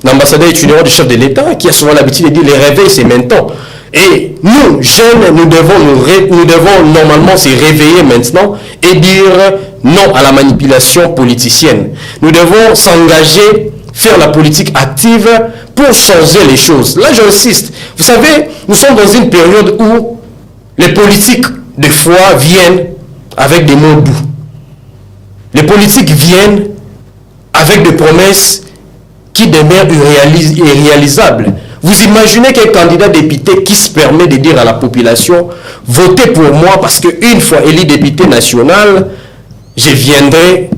l'ambassadeur étudiant du chef de l'État, qui a souvent l'habitude de dire les réveils, c'est maintenant. Et nous, jeunes, nous devons normalement se réveiller maintenant et dire non à la manipulation politicienne. Nous devons s'engager, faire la politique active pour changer les choses. Là, j'insiste. Vous savez, nous sommes dans une période où les politiques, des fois, viennent avec des mots doux. Les politiques viennent avec des promesses qui demeurent irréalisables. Vous imaginez qu'un candidat député qui se permet de dire à la population « Votez pour moi parce qu'une fois élu député national, je viendrai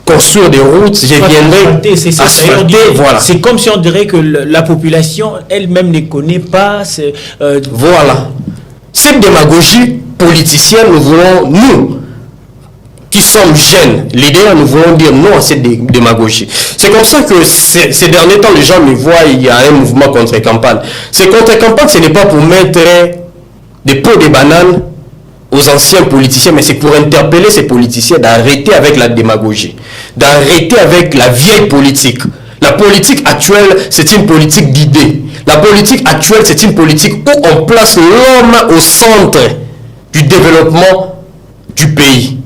construire des routes, je viendrai asphalter. » Voilà. C'est comme si on dirait que la population elle-même ne connaît pas. Voilà. Cette démagogie politicienne, nous voulons, nous, qui sommes jeunes leaders, nous voulons dire non à cette démagogie. C'est comme ça que ces derniers temps, les gens me voient, il y a un mouvement contre-campagne. Ces contre-campagnes, ce n'est pas pour mettre des pots de bananes aux anciens politiciens, mais c'est pour interpeller ces politiciens d'arrêter avec la démagogie, d'arrêter avec la vieille politique. La politique actuelle, c'est une politique d'idées. La politique actuelle, c'est une politique où on place l'homme au centre du développement du pays.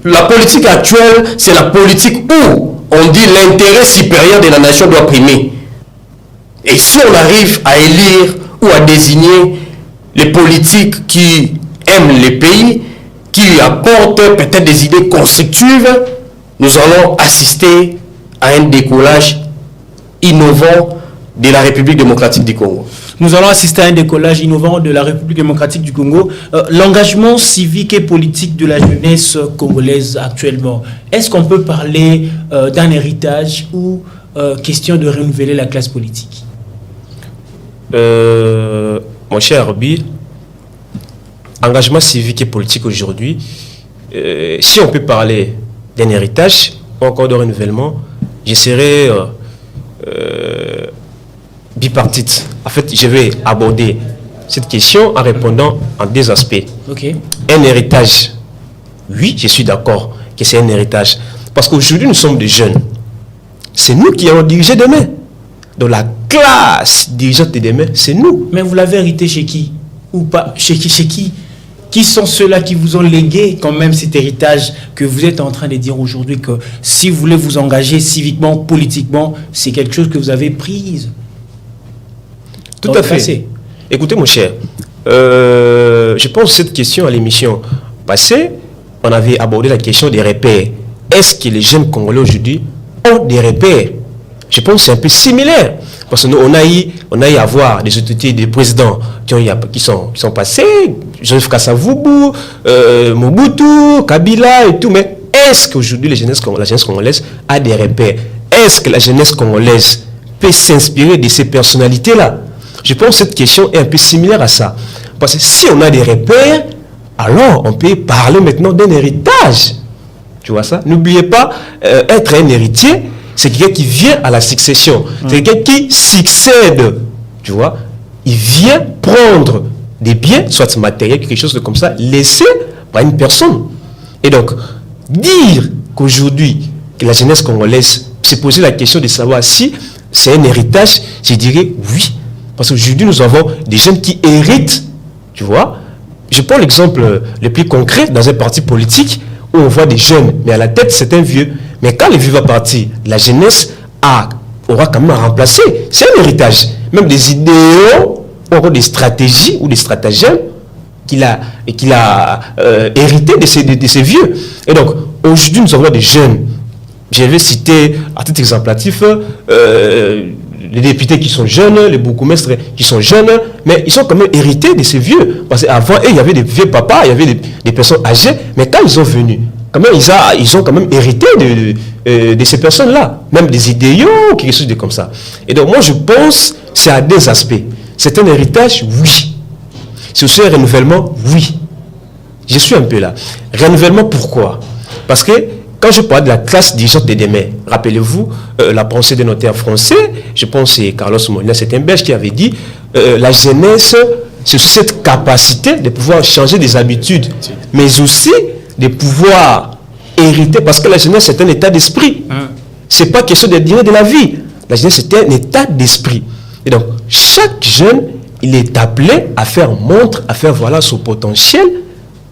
La politique actuelle, c'est la politique où on dit l'intérêt supérieur de la nation doit primer. Et si on arrive à élire ou à désigner les politiques qui aiment les pays, qui apportent peut-être des idées constructives, nous allons assister à un décollage innovant de la République démocratique du Congo. Nous allons assister à un décollage innovant de la République démocratique du Congo. L'engagement civique et politique de la jeunesse congolaise actuellement, est-ce qu'on peut parler d'un héritage ou question de renouveler la classe politique? Mon cher Arbi, engagement civique et politique aujourd'hui, si on peut parler d'un héritage ou encore de renouvellement, je serais bipartite. En fait, je vais aborder cette question en répondant en deux aspects. Okay. Un héritage, oui, je suis d'accord que c'est un héritage. Parce qu'aujourd'hui, nous sommes des jeunes. C'est nous qui allons diriger demain. Donc la classe dirigeante de demain, c'est nous. Mais vous l'avez hérité chez qui? Ou pas? Chez qui? Qui sont ceux-là qui vous ont légué quand même cet héritage que vous êtes en train de dire aujourd'hui que si vous voulez vous engager civiquement, politiquement, c'est quelque chose que vous avez pris? Tout à fait. Écoutez, mon cher, je pense que cette question à l'émission passée, on avait abordé la question des repères. Est-ce que les jeunes Congolais aujourd'hui ont des repères? Je pense que c'est un peu similaire. Parce que nous, on a eu à voir des autorités, des présidents qui sont passés, Joseph Kasavubu, Mobutu, Kabila et tout. Mais est-ce qu'aujourd'hui la jeunesse congolaise a des repères? Est-ce que la jeunesse congolaise peut s'inspirer de ces personnalités-là? Je pense que cette question est un peu similaire à ça. Parce que si on a des repères, alors on peut parler maintenant d'un héritage. Tu vois ça? N'oubliez pas, être un héritier, c'est quelqu'un qui vient à la succession. C'est quelqu'un qui succède. Tu vois? Il vient prendre des biens, soit matériels, quelque chose comme ça, laissé par une personne. Et donc, dire qu'aujourd'hui, que la jeunesse congolaise s'est posé la question de savoir si c'est un héritage, je dirais oui. Parce qu'aujourd'hui, nous avons des jeunes qui héritent, tu vois. Je prends l'exemple le plus concret dans un parti politique où on voit des jeunes, mais à la tête, c'est un vieux. Mais quand le vieux va partir, la jeunesse aura quand même à remplacer. C'est un héritage. Même des idéaux, ou encore des stratégies ou des stratagèmes qu'il a hérité de ces vieux. Et donc, aujourd'hui, nous avons des jeunes. Je vais citer, à titre exemplatif, les députés qui sont jeunes, les bourgmestres qui sont jeunes, mais ils sont quand même hérités de ces vieux. Parce qu'avant, il y avait des vieux papas, il y avait des personnes âgées, mais quand ils sont venus, quand même, ils ont quand même hérité de ces personnes-là, même des idéaux, quelque chose de comme ça. Et donc, moi, je pense que c'est à des aspects. C'est un héritage, oui. C'est aussi un renouvellement, oui. Je suis un peu là. Renouvellement, pourquoi? Parce que quand je parle de la classe dirigeante de demain, rappelez-vous la pensée des notaires français, je pense que c'est Carlos Molina, c'est un Belge qui avait dit la jeunesse, c'est cette capacité de pouvoir changer des habitudes, mais aussi de pouvoir hériter, parce que la jeunesse, c'est un état d'esprit. Ce n'est pas question de dire de la vie. La jeunesse, c'est un état d'esprit. Et donc, chaque jeune, il est appelé à faire montre, à faire voilà son potentiel,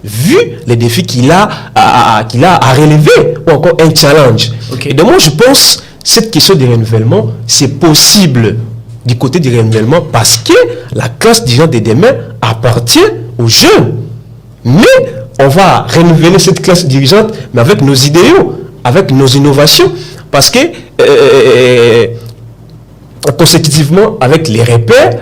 vu les défis qu'il a à relever, ou encore un challenge. Okay. Et donc moi, je pense cette question de renouvellement, c'est possible du côté du renouvellement parce que la classe dirigeante de demain appartient aux jeunes. Mais on va renouveler cette classe dirigeante, mais avec nos idéaux, avec nos innovations, parce que consécutivement avec les repères,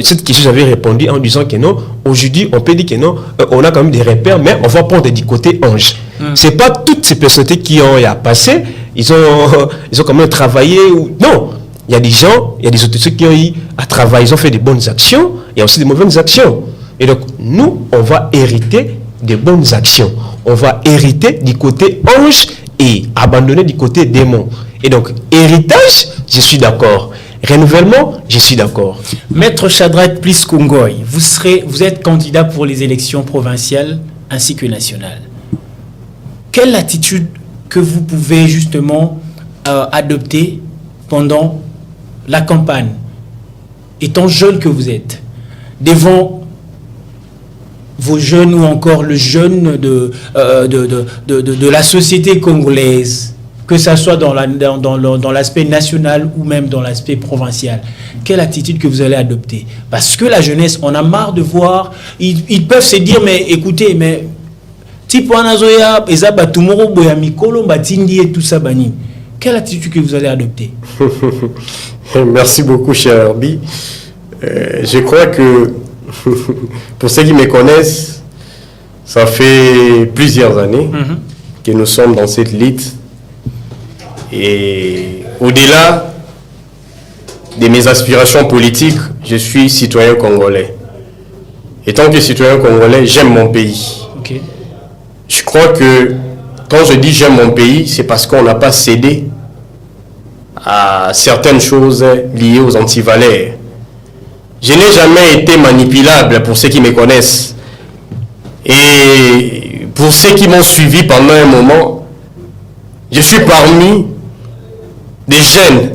cette question, j'avais répondu en disant que non, aujourd'hui, on peut dire que non, on a quand même des repères, mais on va prendre du côté ange. Ce n'est pas toutes ces personnalités qui ont passé, ils ont quand même travaillé. Non, il y a des gens, il y a des autorités qui ont eu à travailler, ils ont fait des bonnes actions, il y a aussi des mauvaises actions. Et donc, nous, on va hériter des bonnes actions. On va hériter du côté ange et abandonner du côté démon. Et donc, héritage, je suis d'accord. Renouvellement, je suis d'accord. Maître Shadrack Plis Kongoy, vous êtes candidat pour les élections provinciales ainsi que nationales. Quelle attitude que vous pouvez justement adopter pendant la campagne, étant jeune que vous êtes, devant vos jeunes ou encore le jeune de la société congolaise, que ça soit dans l'aspect national ou même dans l'aspect provincial? Quelle attitude que vous allez adopter? Parce que la jeunesse, on a marre de voir, ils peuvent se dire, mais écoutez, mais tout ça, quelle attitude que vous allez adopter? Merci beaucoup, cher Herbie. Je crois que, pour ceux qui me connaissent, ça fait plusieurs années que nous sommes dans cette lutte. Et au-delà de mes aspirations politiques, je suis citoyen congolais. Et tant que citoyen congolais, j'aime mon pays. Okay. Je crois que quand je dis j'aime mon pays, c'est parce qu'on n'a pas cédé à certaines choses liées aux antivaleurs. Je n'ai jamais été manipulable pour ceux qui me connaissent. Et pour ceux qui m'ont suivi pendant un moment, je suis parmi des jeunes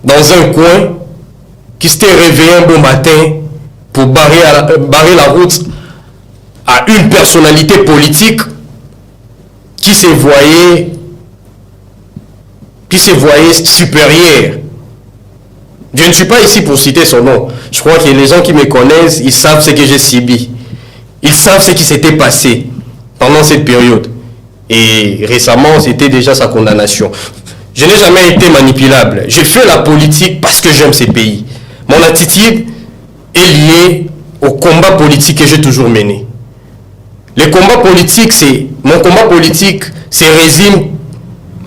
dans un coin qui s'étaient réveillés un bon matin pour barrer la route à une personnalité politique qui se voyait supérieure. Je ne suis pas ici pour citer son nom. Je crois que les gens qui me connaissent, ils savent ce que j'ai subi. Ils savent ce qui s'était passé pendant cette période. Et récemment, c'était déjà sa condamnation. Je n'ai jamais été manipulable. Je fais la politique parce que j'aime ces pays. Mon attitude est liée au combat politique que j'ai toujours mené. Mon combat politique se résume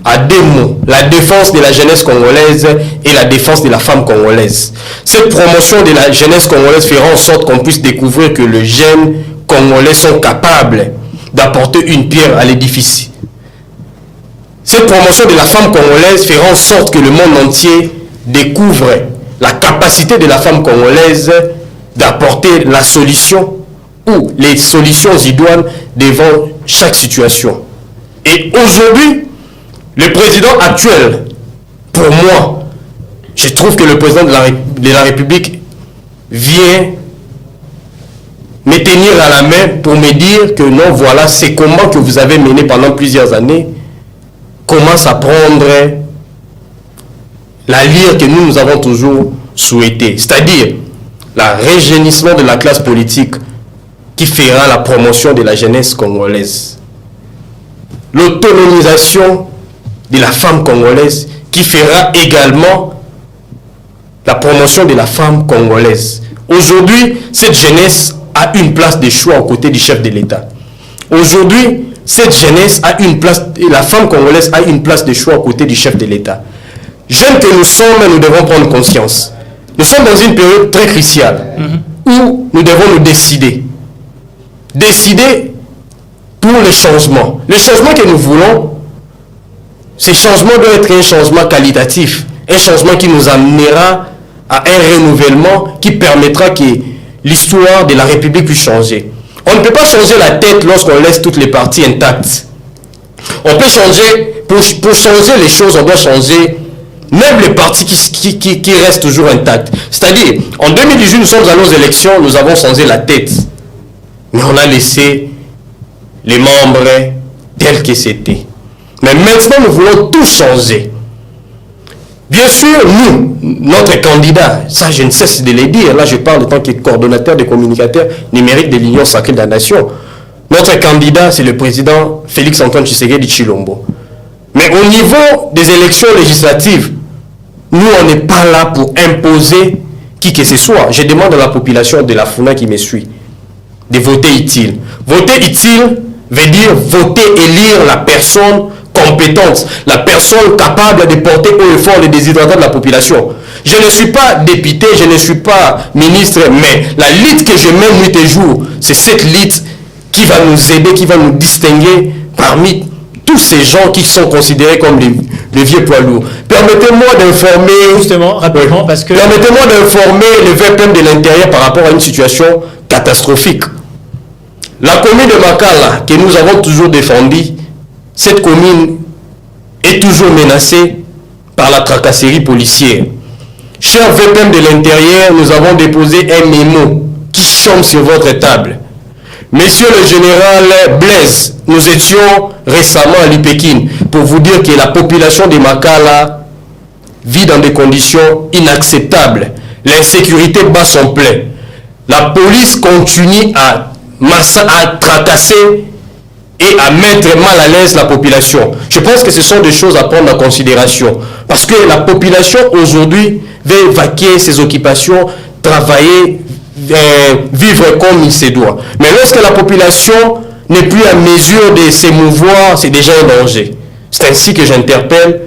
à deux mots: la défense de la jeunesse congolaise et la défense de la femme congolaise. Cette promotion de la jeunesse congolaise fera en sorte qu'on puisse découvrir que les jeunes congolais sont capables d'apporter une pierre à l'édifice. Cette promotion de la femme congolaise fera en sorte que le monde entier découvre la capacité de la femme congolaise d'apporter la solution ou les solutions idoines devant chaque situation. Et aujourd'hui, le président actuel, pour moi, je trouve que le président de la République vient me tenir à la main pour me dire que non, voilà, ces combats que vous avez menés pendant plusieurs années commencent à prendre l'allure que nous avons toujours souhaité, c'est-à-dire le rajeunissement de la classe politique qui fera la promotion de la jeunesse congolaise, l'autonomisation de la femme congolaise qui fera également la promotion de la femme congolaise. Aujourd'hui, cette jeunesse a une place de choix aux côtés du chef de l'État. Aujourd'hui, cette jeunesse a une place, la femme congolaise a une place de choix aux côtés du chef de l'État. Jeunes que nous sommes, nous devons prendre conscience. Nous sommes dans une période très cruciale où nous devons nous décider. Décider pour les changements. Les changements que nous voulons, ces changements doivent être un changement qualitatif, un changement qui nous amènera à un renouvellement qui permettra que l'histoire de la République puisse changer. On ne peut pas changer la tête lorsqu'on laisse toutes les parties intactes. On peut changer, pour changer les choses, on doit changer même les parties qui restent toujours intactes. C'est-à-dire, en 2018, nous sommes allés aux élections, nous avons changé la tête. Mais on a laissé les membres tels que c'était. Mais maintenant, nous voulons tout changer. Bien sûr, nous, notre candidat, ça je ne cesse de le dire, là je parle en tant que coordonnateur des communicateurs numériques de l'Union Sacrée de la Nation. Notre candidat, c'est le président Félix-Antoine Tshisekedi Tshilombo. Mais au niveau des élections législatives, nous, on n'est pas là pour imposer qui que ce soit. Je demande à la population de la Funa qui me suit de voter utile. Voter utile veut dire voter, élire la personne compétente, la personne capable de porter haut et fort les déshydratats de la population. Je ne suis pas député, je ne suis pas ministre, mais la lutte que je mène nuit et jour, c'est cette lutte qui va nous aider, qui va nous distinguer parmi tous ces gens qui sont considérés comme les vieux poids lourds. Permettez-moi d'informer... Justement, rapidement, parce que... Permettez-moi d'informer le VPM de l'intérieur par rapport à une situation catastrophique. La commune de Makala, que nous avons toujours défendue, cette commune est toujours menacée par la tracasserie policière. Cher VPM de l'intérieur, nous avons déposé un mémo qui chôme sur votre table. Monsieur le général Blaise, nous étions récemment à l'Ipékin pour vous dire que la population de Makala vit dans des conditions inacceptables. L'insécurité bat son plein. La police continue à tracasser et à mettre mal à l'aise la population. Je pense que ce sont des choses à prendre en considération. Parce que la population aujourd'hui veut vaquer ses occupations, travailler, vivre comme il se doit. Mais lorsque la population n'est plus à mesure de s'émouvoir, c'est déjà un danger. C'est ainsi que j'interpelle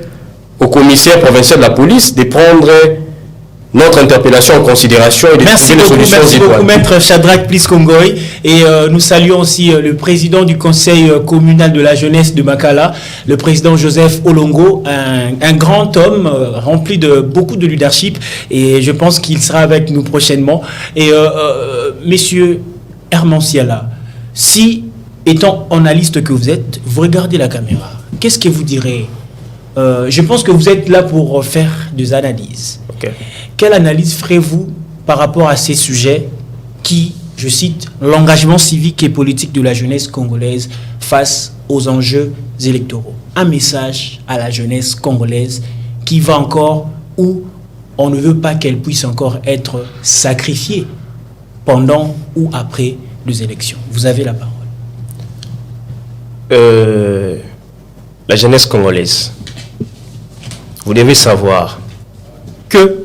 au commissaire provincial de la police de prendre notre interpellation en considération et de trouver des solutions. Merci beaucoup, Maître Shadrack Plis-Kongoy. Et nous saluons aussi le président du conseil communal de la jeunesse de Makala, le président Joseph Olongo, un grand homme rempli de beaucoup de leadership. Et je pense qu'il sera avec nous prochainement. Et messieurs Hermanciala, si, étant analyste que vous êtes, vous regardez la caméra, qu'est-ce que vous direz? Je pense que vous êtes là pour faire des analyses. Okay. Quelle analyse ferez-vous par rapport à ces sujets qui, je cite, l'engagement civique et politique de la jeunesse congolaise face aux enjeux électoraux? Un message à la jeunesse congolaise qui va encore où on ne veut pas qu'elle puisse encore être sacrifiée pendant ou après les élections. Vous avez la parole. La jeunesse congolaise, vous devez savoir que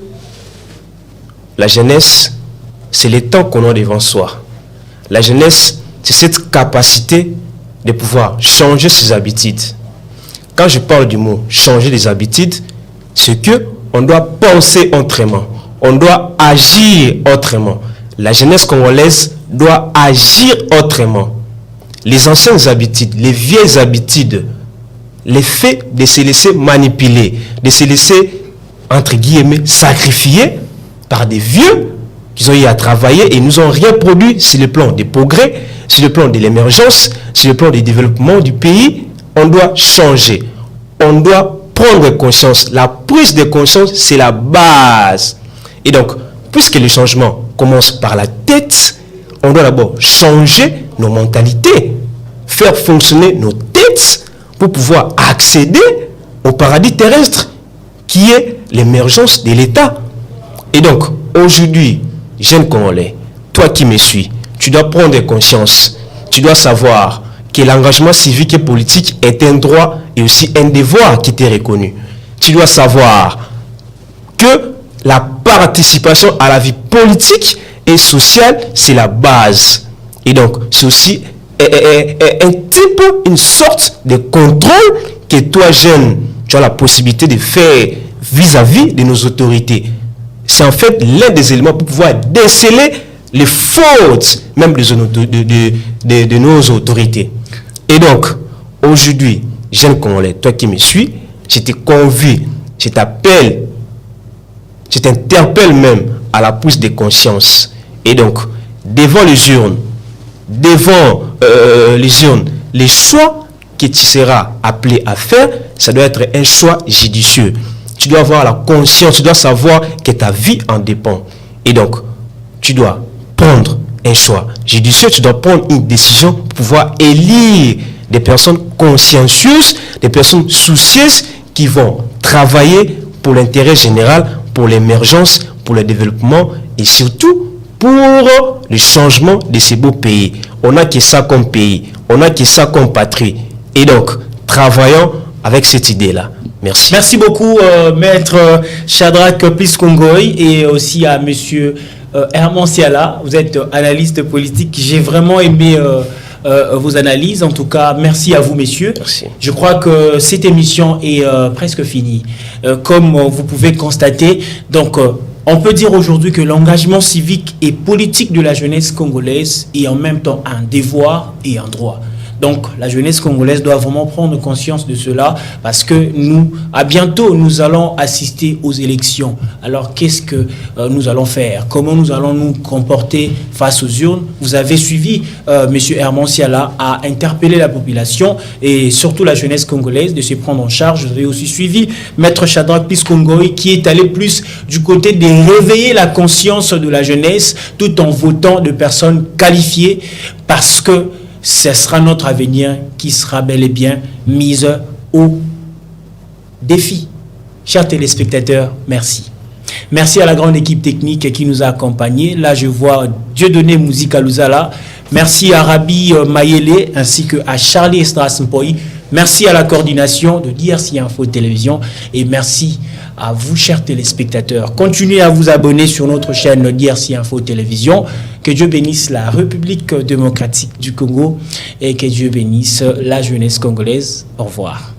la jeunesse, c'est le temps qu'on a devant soi. La jeunesse, c'est cette capacité de pouvoir changer ses habitudes. Quand je parle du mot changer les habitudes, c'est que on doit penser autrement, on doit agir autrement. La jeunesse congolaise doit agir autrement. Les anciennes habitudes, les vieilles habitudes, les faits de se laisser manipuler, de se laisser, entre guillemets, sacrifier par des vieux qui ont eu à travailler et nous ont rien produit sur le plan des progrès, sur le plan de l'émergence, sur le plan du développement du pays. On doit changer. On doit prendre conscience. La prise de conscience, c'est la base. Et donc, puisque le changement commence par la tête. On doit d'abord changer nos mentalités, faire fonctionner nos têtes pour pouvoir accéder au paradis terrestre qui est l'émergence de l'État. Et donc, aujourd'hui, jeune Congolais, toi qui me suis, tu dois prendre conscience, tu dois savoir que l'engagement civique et politique est un droit et aussi un devoir qui t'est reconnu. Tu dois savoir que la participation à la vie politique et sociale, c'est la base. Et donc, c'est aussi un type, une sorte de contrôle que toi, jeune, tu as la possibilité de faire vis-à-vis de nos autorités. C'est en fait l'un des éléments pour pouvoir déceler les fautes même de nos autorités. Et donc, aujourd'hui, jeune Congolais, toi qui me suis, je te convie, je t'appelle, je t'interpelle même à la prise de conscience. Et donc, devant les urnes, les choix que tu seras appelé à faire, ça doit être un choix judicieux. Tu dois avoir la conscience, tu dois savoir que ta vie en dépend. Et donc, tu dois prendre un choix judicieux, tu dois prendre une décision pour pouvoir élire des personnes consciencieuses, des personnes soucieuses qui vont travailler pour l'intérêt général, pour l'émergence, pour le développement et surtout pour le changement de ces beaux pays. On n'a que ça comme pays, on n'a que ça comme patrie. Et donc, travaillons avec cette idée-là. Merci. Merci beaucoup, Maître Shadrack Pliskongoy, et aussi à Monsieur Herman Siala. Vous êtes analyste politique. J'ai vraiment aimé vos analyses. En tout cas, merci à vous, messieurs. Merci. Je crois que cette émission est presque finie. Comme vous pouvez constater, donc, on peut dire aujourd'hui que l'engagement civique et politique de la jeunesse congolaise est en même temps un devoir et un droit. Donc, la jeunesse congolaise doit vraiment prendre conscience de cela parce que nous, à bientôt, nous allons assister aux élections. Alors, qu'est-ce que nous allons faire? Comment nous allons nous comporter face aux urnes? Vous avez suivi, M. Herman Siala a interpellé la population et surtout la jeunesse congolaise de se prendre en charge. Vous avez aussi suivi Maître Shadrack Pliskongoy qui est allé plus du côté de réveiller la conscience de la jeunesse tout en votant de personnes qualifiées parce que ce sera notre avenir qui sera bel et bien mise au défi. Chers téléspectateurs, merci. Merci à la grande équipe technique qui nous a accompagnés. Là, je vois Dieudonné Mouzika Luzala. Merci à Rabi Mayele ainsi qu'à Charlie Estrasmpoy. Merci à la coordination de DRC Info Télévision et merci à vous, chers téléspectateurs. Continuez à vous abonner sur notre chaîne DRC Info Télévision. Que Dieu bénisse la République démocratique du Congo et que Dieu bénisse la jeunesse congolaise. Au revoir.